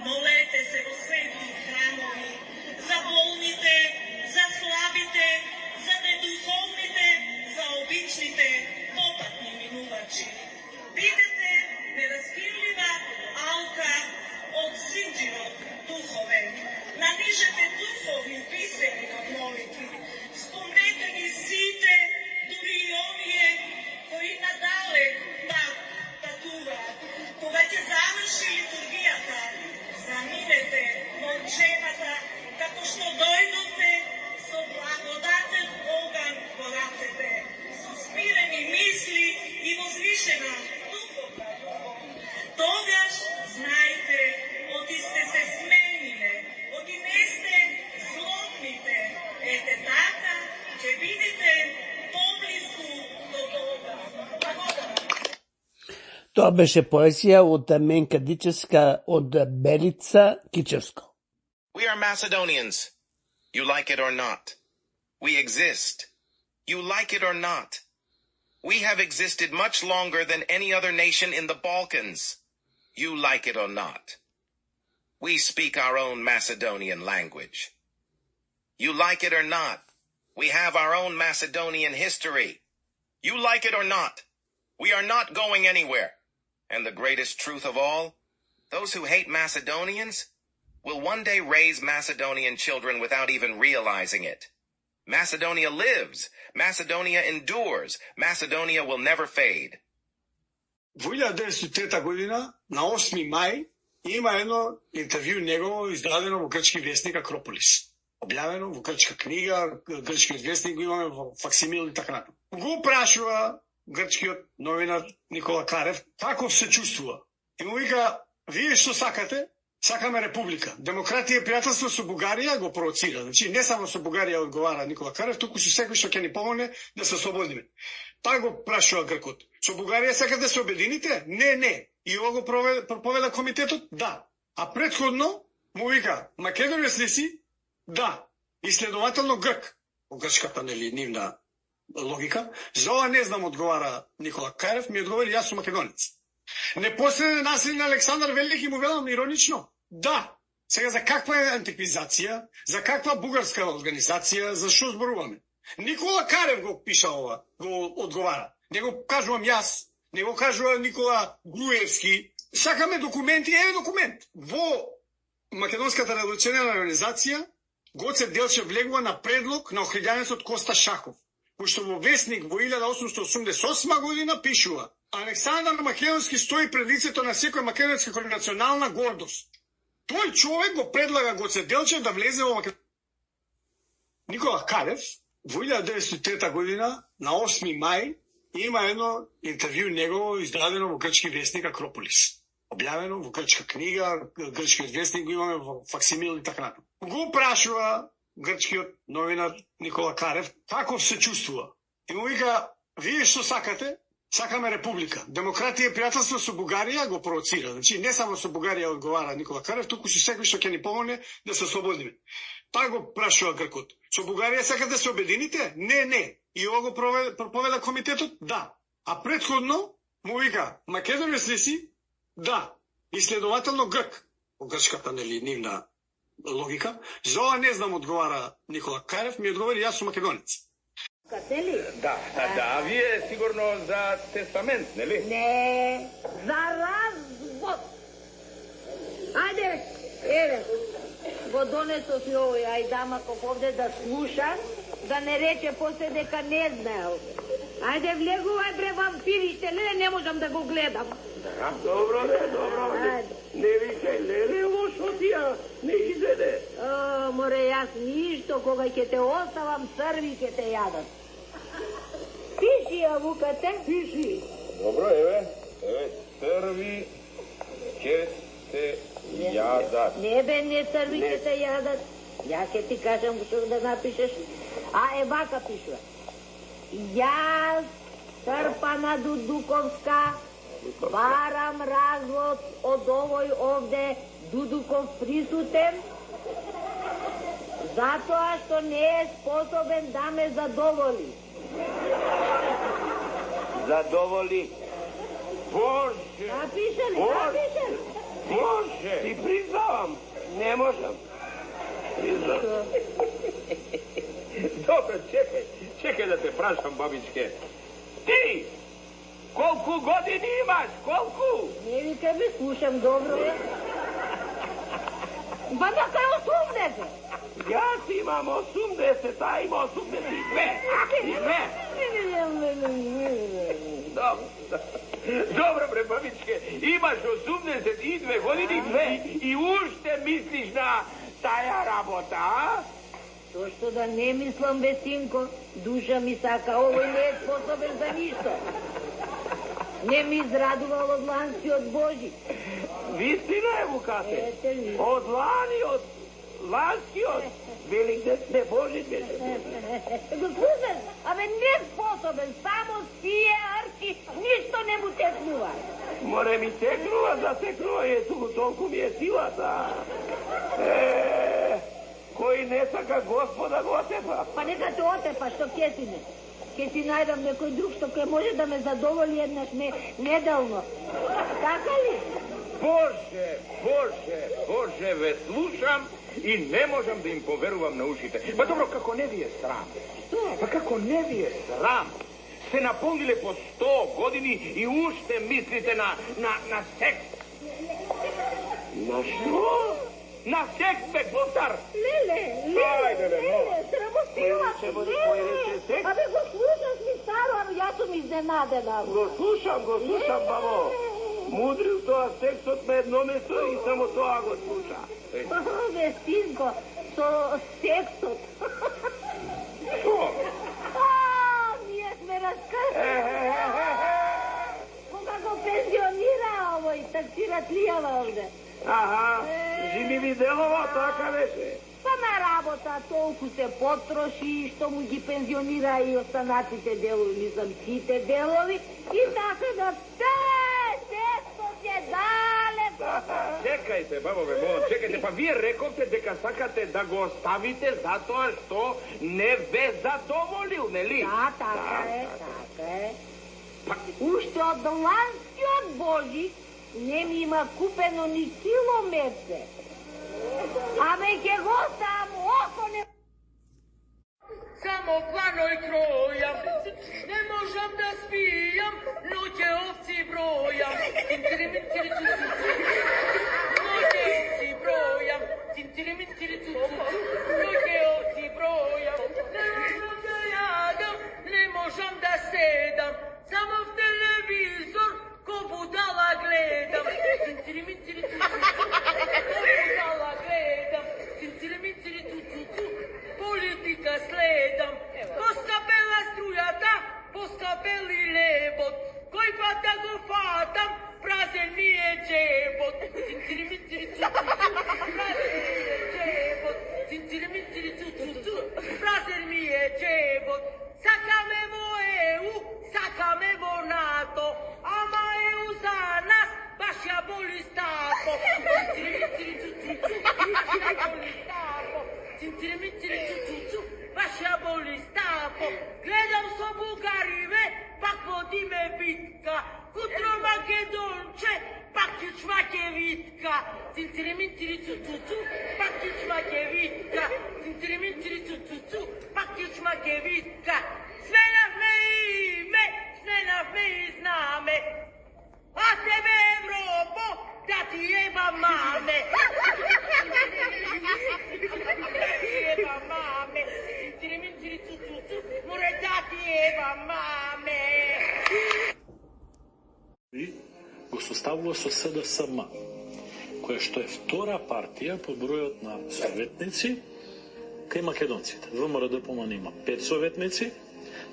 Молете се во свети храмови за болните, за слабите, за недуховните, за обичните, попатни минувачи. Бидете неразбирлива алка од синџирот духовен. Нанижете духовни писани на молитви. Спомнете ги сите, дури и оние кои надале патуваат. Кога ќе заврши литургијата, заминете молчената, како што дојдоте со благодатен оган во рацете, со смирени мисли и возвишена Тоа беше поезија од Менка Дичевска од Белица Кичевско. We are Macedonians. You like it or not. We exist. You like it or not. We have existed much longer than any other nation in the Balkans. You like it or not. We speak our own Macedonian language. You like it or not. We have our own Macedonian history. You like it or not. We are not going anywhere. And the greatest truth of all, those who hate Macedonians will one day raise Macedonian children without even realizing it. Macedonia lives. Macedonia endures. Macedonia will never fade. Во 1903 година, на 8 мај, има едно интервју негово издадено во грчки вестник Акрополис. Објавено во грчка книга, грчкиот вестник го имаме во факсимил и така натаму. Го прашува грчкиот новинар Никола Карев како се чувствува. И му вика, вие што сакате? Сакаме република. Демократија и пријателство со Бугарија го провоцира. Значи, не само со Бугарија одговара Никола Карев, туку со секој што ќе ни помогне да се ослободиме. Па го прашува гркот. Со Бугарија сакате да се обедините? Не. И ова го проповеда комитетот? Да. А претходно му вика, Македонија ли си? Да. И следователно грк. По грчката, нели, нивна логика. За ова не знам, одговара Никола Карев, ми одговори, јас сум македонец. Непосреден наследник на Александар Велики, му велам иронично. Да. Сега за каква антиквизација, за каква бугарска организација, за што зборуваме? Никола Карев го пиша ова, го одговара. Не го кажувам јас, не го кажува Никола Груевски. Сакаме документи, документ. Во Македонската револуционарна организација Гоце Делчев влегува на предлог на охридјанецот Коста Шахов, кој што во вестник во 1888 година пишува: Александар Македонски стои пред лицето на секој македонска национална гордост. Тој човек го предлага Гоце Делчев да влезе во Македонија. Никола Карев во 1903 година, на 8 мај, има едно интервју негово издадено во грчки вестник Акрополис. Објавено во грчка книга, грчкиот вестник го имаме во факсимил и така натаму. Го прашува грчкиот новинар Никола Карев како се чувствува. И му вика, вие што сакате? Сакаме република. Демократија и пријателство со Бугарија го провоцира. Значи, не само со Бугарија одговара Никола Карев, туку со секој што ќе ни помогне да се ослободиме. Па го прашува гркот. Со Бугарија сакате да се обедините? Не. И ова го проповеда комитетот? Да. А претходно му вика, Македонија ли си? Да. И следователно грк. По грчката, нели, нивна логика. За ова не знам, одговара Никола Карев, ми одговори, јас сум македонец. Да, вие сигурно за тестамент, нели? Не, за развод. Ајде, го донесов и овој ајдамаков овде да слуша, да не рече после дека не знаел. Ајде, влегувај бре вампириште, не можам да го гледам. Добро. Не викај, леле, лошо тија, не изеде. Море, јас ништо, кога ќе те оставам, црви ќе те јадат. Пиши ја, Вукате, пиши. Добро, еве, црви ќе те јадат. Не бе, не црви ќе те јадат. Ја ќе ти кажам што да напишеш. А вака пишува. Јас, Трпана Дудуковска, барам развод од овој овде Дудуков присутен, затоа што не е способен да ме задоволи. Задоволи? Боже! Напишали. Боже! Ти признавам, не можам. Признавам. Добро, чекај да те прашам, бабичке. Ти, колку години имаш? Колку? Не викај ме, слушам, добро е. Ба дека е 80. Јас имам 80, а има 82. Добро, бре, бабичке, имаш 82 години и уште мислиш на таја работа, а? Тоа што да не мислам, бе, синко, душа ми сака, овој не е способен за ништо. Не ми израдувал од ланскиот Божи. Вистина е, Вукате. Од ланиот, ланскиот, велик не Божи беше. Господин, абе не способен, само тие арки, ништо не му текнува. Море ми секнува, толку ми е силата. Кој не сака Господа го отепа? Па нека те отепа, што ќе си не? Ке си најдам некој друг што ке може да ме задоволи еднаш неделно. Така ли? Боже, ве слушам и не можам да им поверувам на ушите. Па добро, како не ви е срам? Што? Па како не ви е срам? Се наполниле по 100 години и уште мислите на секс. На што? На секс, бе, глутар! Леле, срамотилаше, леле! Абе, го слушаш ми старо, ама јас сум изненадена. Го слушам, бамо. Мудрил тоа сексот на едно место и само тоа го слуша. Вестинко, со сексот. Што? Ние сме Кога го пензионира овој таксиратлијава овде. Живи делова, така беше. Па на работа толку се потроши, што му ги пензионира и останатите делови, мислам, сите делови, и така да сексот е далеко. Чекајте, бабове, чекајте, па вие рековте дека сакате да го оставите затоа што не ве задоволил, нели? Да, така е. Уште од ланскиот Божи не ми има купено ни километре. Аме ќе го сам око не... Само планој кројам, не можам да спијам, ноќе овци бројам. Ноќе овци бројам, ноќе овци бројам. Не можам да јадам, не можам да седам, само в телевизор ко будала гледам. Будала гледам. Политика следам. Поскапела струјата, поскапели лебот. Кој пат да го фатам, празен ми е джебот. Празен ми е джебот. Сакаме во ЕУ, сакаме во НАТО, ама ЕУ за нас баш ја боли стапо. Баш ја боли стапо. Гледам со бугариве, пак водиме битка. Кутро Македонче, пак чучмаке витка. Пак чучмаке витка. Пак чучмаке витка. Сменавме име, сменавме и знаме. А тебе, Европо, да ти еба маме. Да ти еба маме. Море да ти еба маме. И го составува со СДСМ, која што е втора партија по бројот на советници кај македонците. ВМРО ДПМН има 5 советници,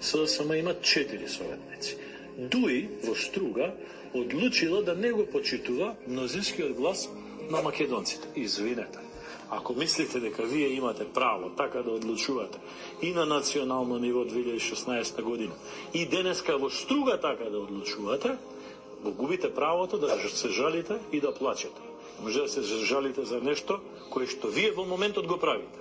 СДСМ има 4 советници. Дуи во Струга одлучила да не го почитува мнозинскиот глас на македонците. Извинете, ако мислите дека вие имате право така да одлучувате и на национално ниво 2016 година и денеска во Струга така да одлучувате, го губите правото да се жалите и да плачете. Може да се жалите за нешто кое што вие во моментот го правите.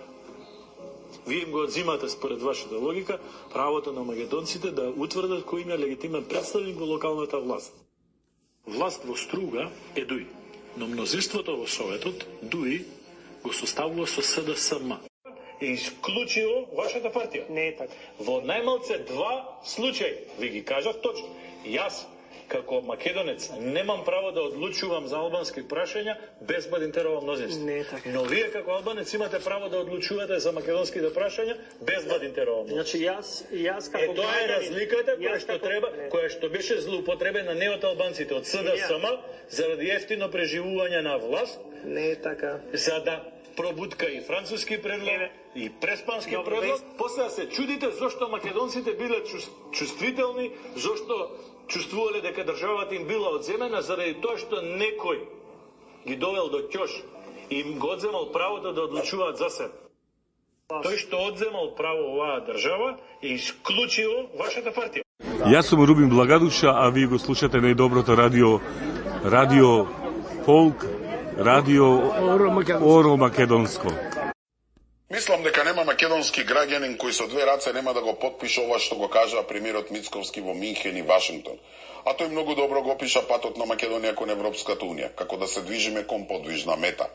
Вие им го одзимате според вашата логика правото на македонците да утврдат кој им е легитимен представник во локалната власт. Власт во Струга е ДУИ, но мнозинството во Советот ДУИ го составува со СДСМ. Е исклучило вашата партија. Не е така. Во најмалце 2 случаи, ви ги кажав точно. Јас, како македонец, немам право да одлучувам за албански прашања без Бадинтерово мнозинство. Не е така. Но вие како албанец имате право да одлучувате за македонските прашања без Бадинтерово мнозинство. Значи јас како тоа е разликата која што треба, која што беше злоупотребена не од албанците, од СДСМ заради ефтино преживување на власт. Не е така. За да пробутка и француски предлог, и преспански предлог, после да се чудите зошто македонците биле чувствителни, зошто чувствувале дека државата им била одземена, заради тоа што некој ги довел до ќош и им го одземал правото да одлучуваат за себе. Тој што одземал право оваа држава е исклучило вашата партија. Јас сум Рубин Благадуша, а вие го слушате најдоброто радио Радио Фолк, Радио Оро Македонско. Мислам дека нема македонски граѓанин кој со две раце нема да го потпише ова што го кажа премиерот Мицковски во Минхен и Вашингтон. А тој многу добро го пиша патот на Македонија кон Европската унија, како да се движиме кон подвижна мета.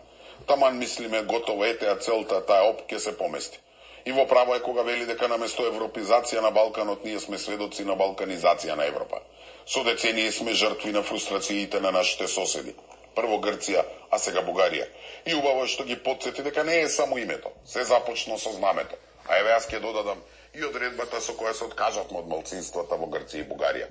Таман мислиме готово етеа целта, таа оп ке се помести. И во право е кога вели дека наместо европизација на Балканот ние сме сведоци на балканизација на Европа. Со децении сме жртви на фрустрациите на нашите соседи. Прво Грција, а сега Бугарија. И убаво е што ги потсети дека не е само името, се започна со знамето. А еве јас ќе додадам и одредбата со која се откажавме од малцинствата во Грција и Бугарија.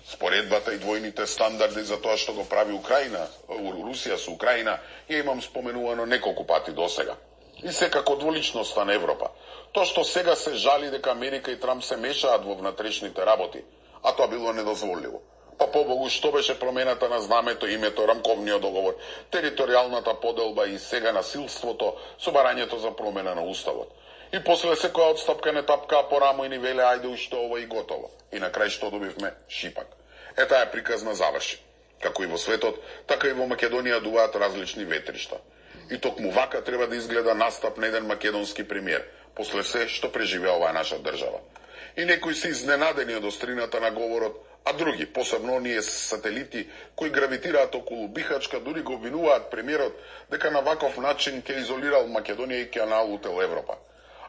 Споредбата и двојните стандарди за тоа што го прави Украина, Русија со Украина, ја имам споменувано неколку пати досега. И секако дволичноста на Европа. Тоа што сега се жали дека Америка и Трамп се мешаат во внатрешните работи, а тоа било недозволиво. Па побогу, што беше промената на знамето, името, рамковниот договор, територијалната поделба и сега насилството со барањето за промена на уставот. И после секоја отстапка не тапкаа по рамо и ни веле ајде уште ова и готово. И на крај што добивме? Шипак. Таа приказна заврши. Како и во светот, така и во Македонија дуваат различни ветришта. И токму вака треба да изгледа настап на еден македонски премиер, после се што преживеа оваа наша држава. И некои се изненадени од острината на говорот, а други, посебно оние сателити кои гравитираат околу Бихачка, дури го обвинуваат премиерот дека на ваков начин ќе изолирал Македонија и ќе налутел Европа.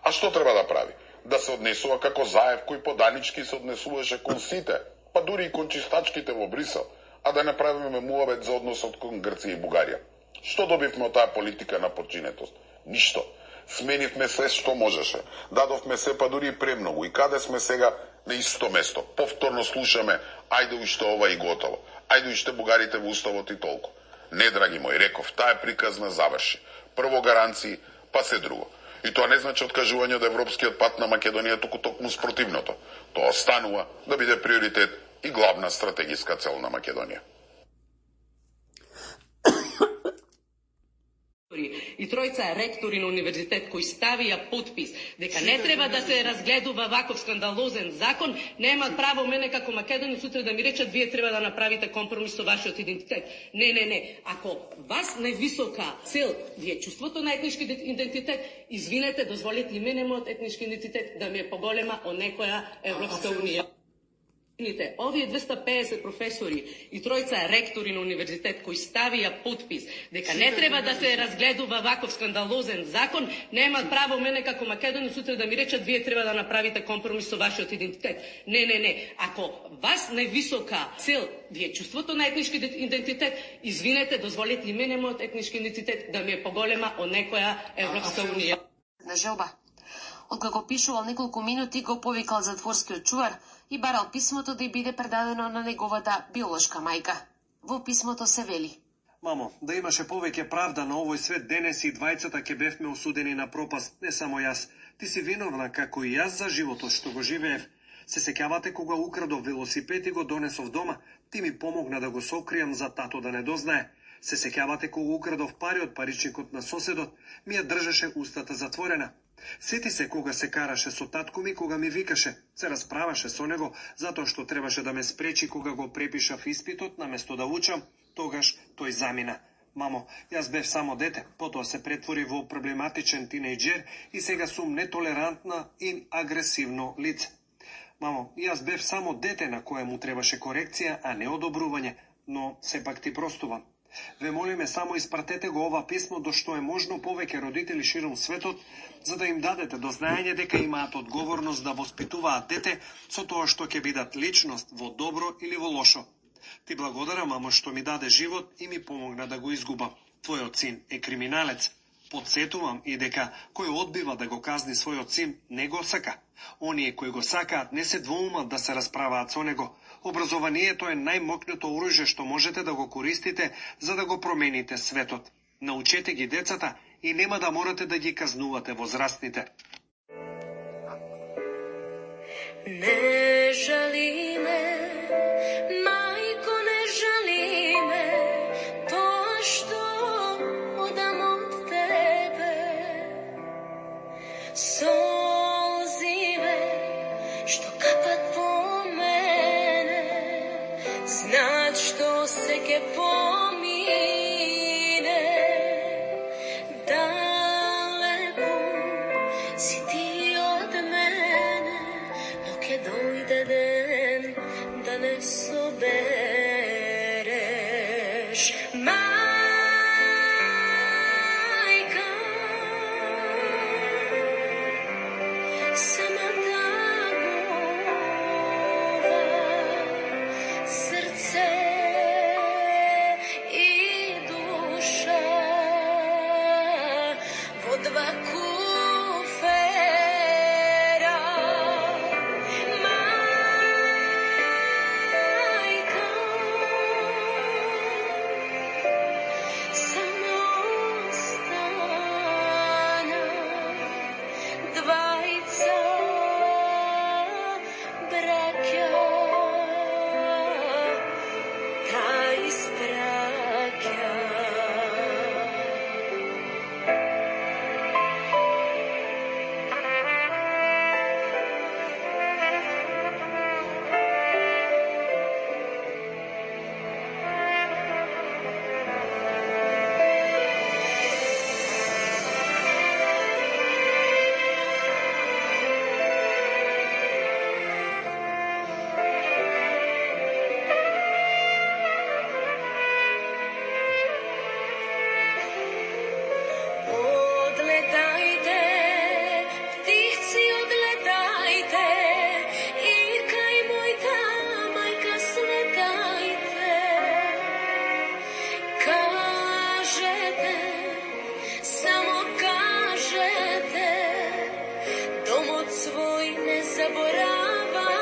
А што треба да прави? Да се однесува како Заев кој поданички се однесуваше кон сите, па дури и кон чистачките во Брисел, а да не правиме муабет за односот кон Грција и Бугарија. Што добивме од таа политика на подчинетост? Ништо. Сменивме се што можеше. Дадовме се па дури и премногу. И каде сме сега? На исто место. Повторно слушаме, ајде уште ова и готово. Ајде уште бугарите во уставот и толку. Не, драги мои, реков, таа приказна заврши. Прво гаранции, па се друго. И тоа не значи откажување од европскиот пат на Македонија, туку токму спротивното. Тоа останува да биде приоритет и главна стратегиска цел на Македонија. И тројца ректори на универзитет кои ставија подпис дека не треба да се разгледува ваков скандалозен закон, немаат право мене како Македонија сутре да ми речат вие треба да направите компромис со вашиот идентитет. Не. Ако вас највисока цел ви е чувството на етнички идентитет, извинете, дозволете ли мене мојот етнички идентитет да ми е поголема од некоја Европска унија. Овие 250 професори и тројца ректори на универзитет кои ставија подпис дека не треба да се разгледува ваков скандалозен закон, немаат право мене како Македонија сутре да ми речат вие треба да направите компромис со вашиот идентитет. Не. Ако вас највисока цел ви е чувството на етнички идентитет, извинете, дозволете ли мене мојот етнички идентитет да ми е поголема од некоја Европска унија. На желба. Откако пишувал неколку минути, го повикал затворскиот чувар и барал писмото да ја биде предадено на неговата биолошка мајка. Во писмото се вели: Мамо, да имаше повеќе правда на овој свет, денес и двајцата ќе бевме осудени на пропаст, не само јас. Ти си виновна како и јас за животот што го живеев. Се сеќавате кога украдов велосипед и го донесов дома, ти ми помогна да го сокријам за тато да не дознае. Се сеќавате кога украдов пари од паричникот на соседот, ми ја држеше устата затворена. Сети се кога се караше со татко ми, кога ми викаше, се расправаше со него, затоа што требаше да ме спречи кога го препишав испитот, наместо да учам, тогаш тој замина. Мамо, јас бев само дете, потоа се претвори во проблематичен тинејџер и сега сум нетолерантна и агресивно лице. Мамо, јас бев само дете на кое му требаше корекција, а не одобрување, но сепак ти простувам. Ве молиме, само испратете го ова писмо до што е можно повеќе родители широм светот, за да им дадете до знаење дека имаат одговорност да воспитуваат дете со тоа што ќе бидат личност во добро или во лошо. Ти благодарам, мамо, што ми даде живот и ми помогна да го изгубам. Твојот син е криминалец. Подсетувам и дека кој одбива да го казни својот син, не го сака. Оние кои го сакаат не се двоумат да се расправаат со него. Образованието е најмокното оружје што можете да го користите за да го промените светот. Научете ги децата и нема да морате да ги казнувате возрастните. Не жали ме, мајко, не жали ме, тоа што одам од тебе. Солзиве што капат по мене, знаат што се ке помине, далеку си ти од мене, но ке дојде ден да не собереш. Мајка, сама тагова, срце и душа во два куфера. Мајка, само остана двајца браќа, та испраќа. Одлетајте, птици, одлетајте, и кај мојта мајка слетајте. Кажете, само кажете, домот свој не забораваме.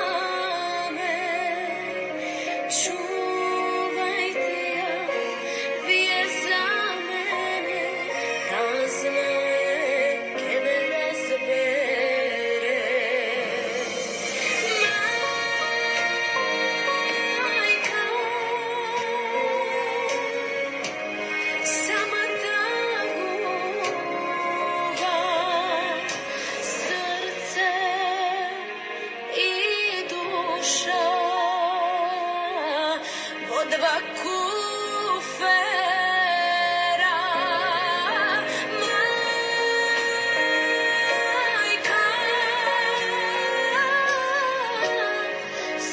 Чувајте ја, вие за мене, празна е, ке ме разбере. Мајка, сама тагова, срце и душа во два куфера. Мајка,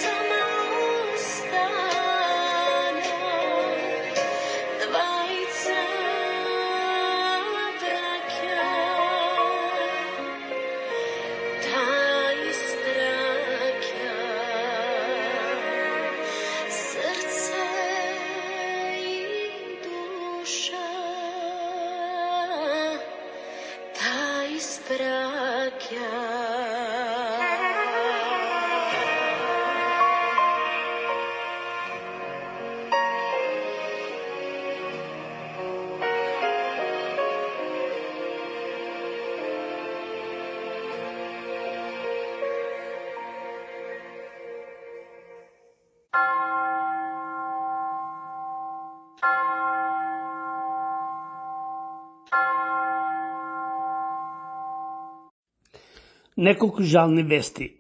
сама остана двајца браќа, та испраќа. Срце и душа, та испраќа. Неколку жални вести.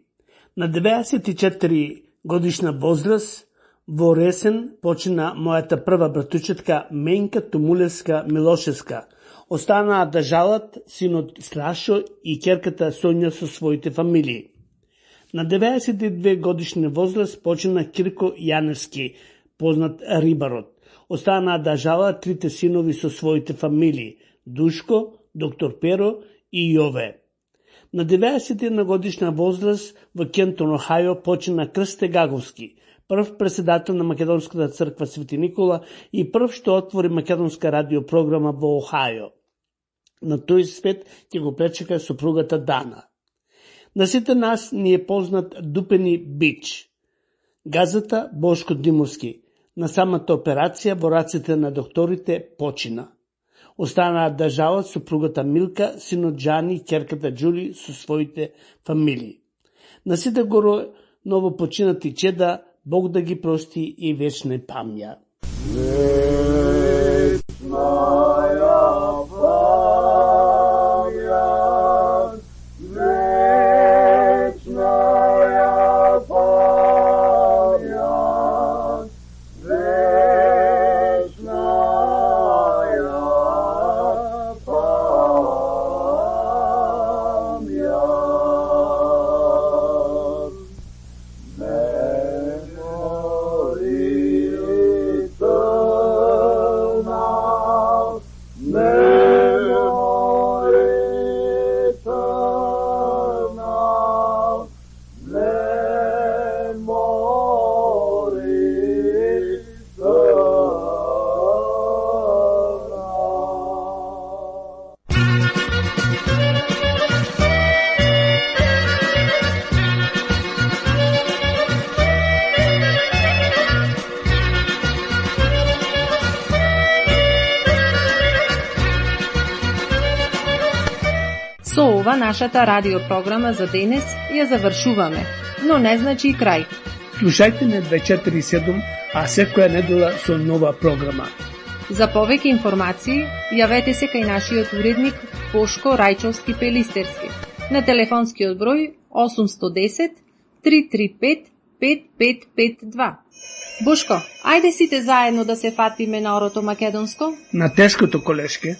На 94 годишна возраст во Ресен почина мојата прва братучетка Менка Тумулевска Милошевска. Останаа да жалат синот Слашо и ќерката Сонја со своите фамилии. На 92 годишна возраст почина Кирко Јаневски, познат рибарот. Останаа да жалат трите синови со своите фамилии Душко, доктор Перо и Јове. На 91 годишна возраст во Кентон, Охајо, почина Крсте Гаговски, прв преседател на Македонската црква Свети Никола и прв што отвори македонска радиопрограма во Охајо. На тој свет ќе го пречека сопругата Дана. На сите нас ни е познат Дупени Бич. Газата Бошко Димовски. На самата операција во раците на докторите почина. Останаа да жалат сопругата Милка, синот Джани и ќерката Џули со своите фамилии. На сите горо новопочинати чеда, Бог да ги прости и вечна памја. Вечная память, ова нашата радиопрограма за денес ја завршуваме, но не значи и крај. Слушајте не 247, а секоја недела со нова програма. За повеќе информации, јавете се кај нашиот уредник Бошко Рајчовски Пелистерски на телефонскиот број 810 335 5552. Бошко, ајде сите заедно да се фатиме на орото македонско? На тешкото колешке.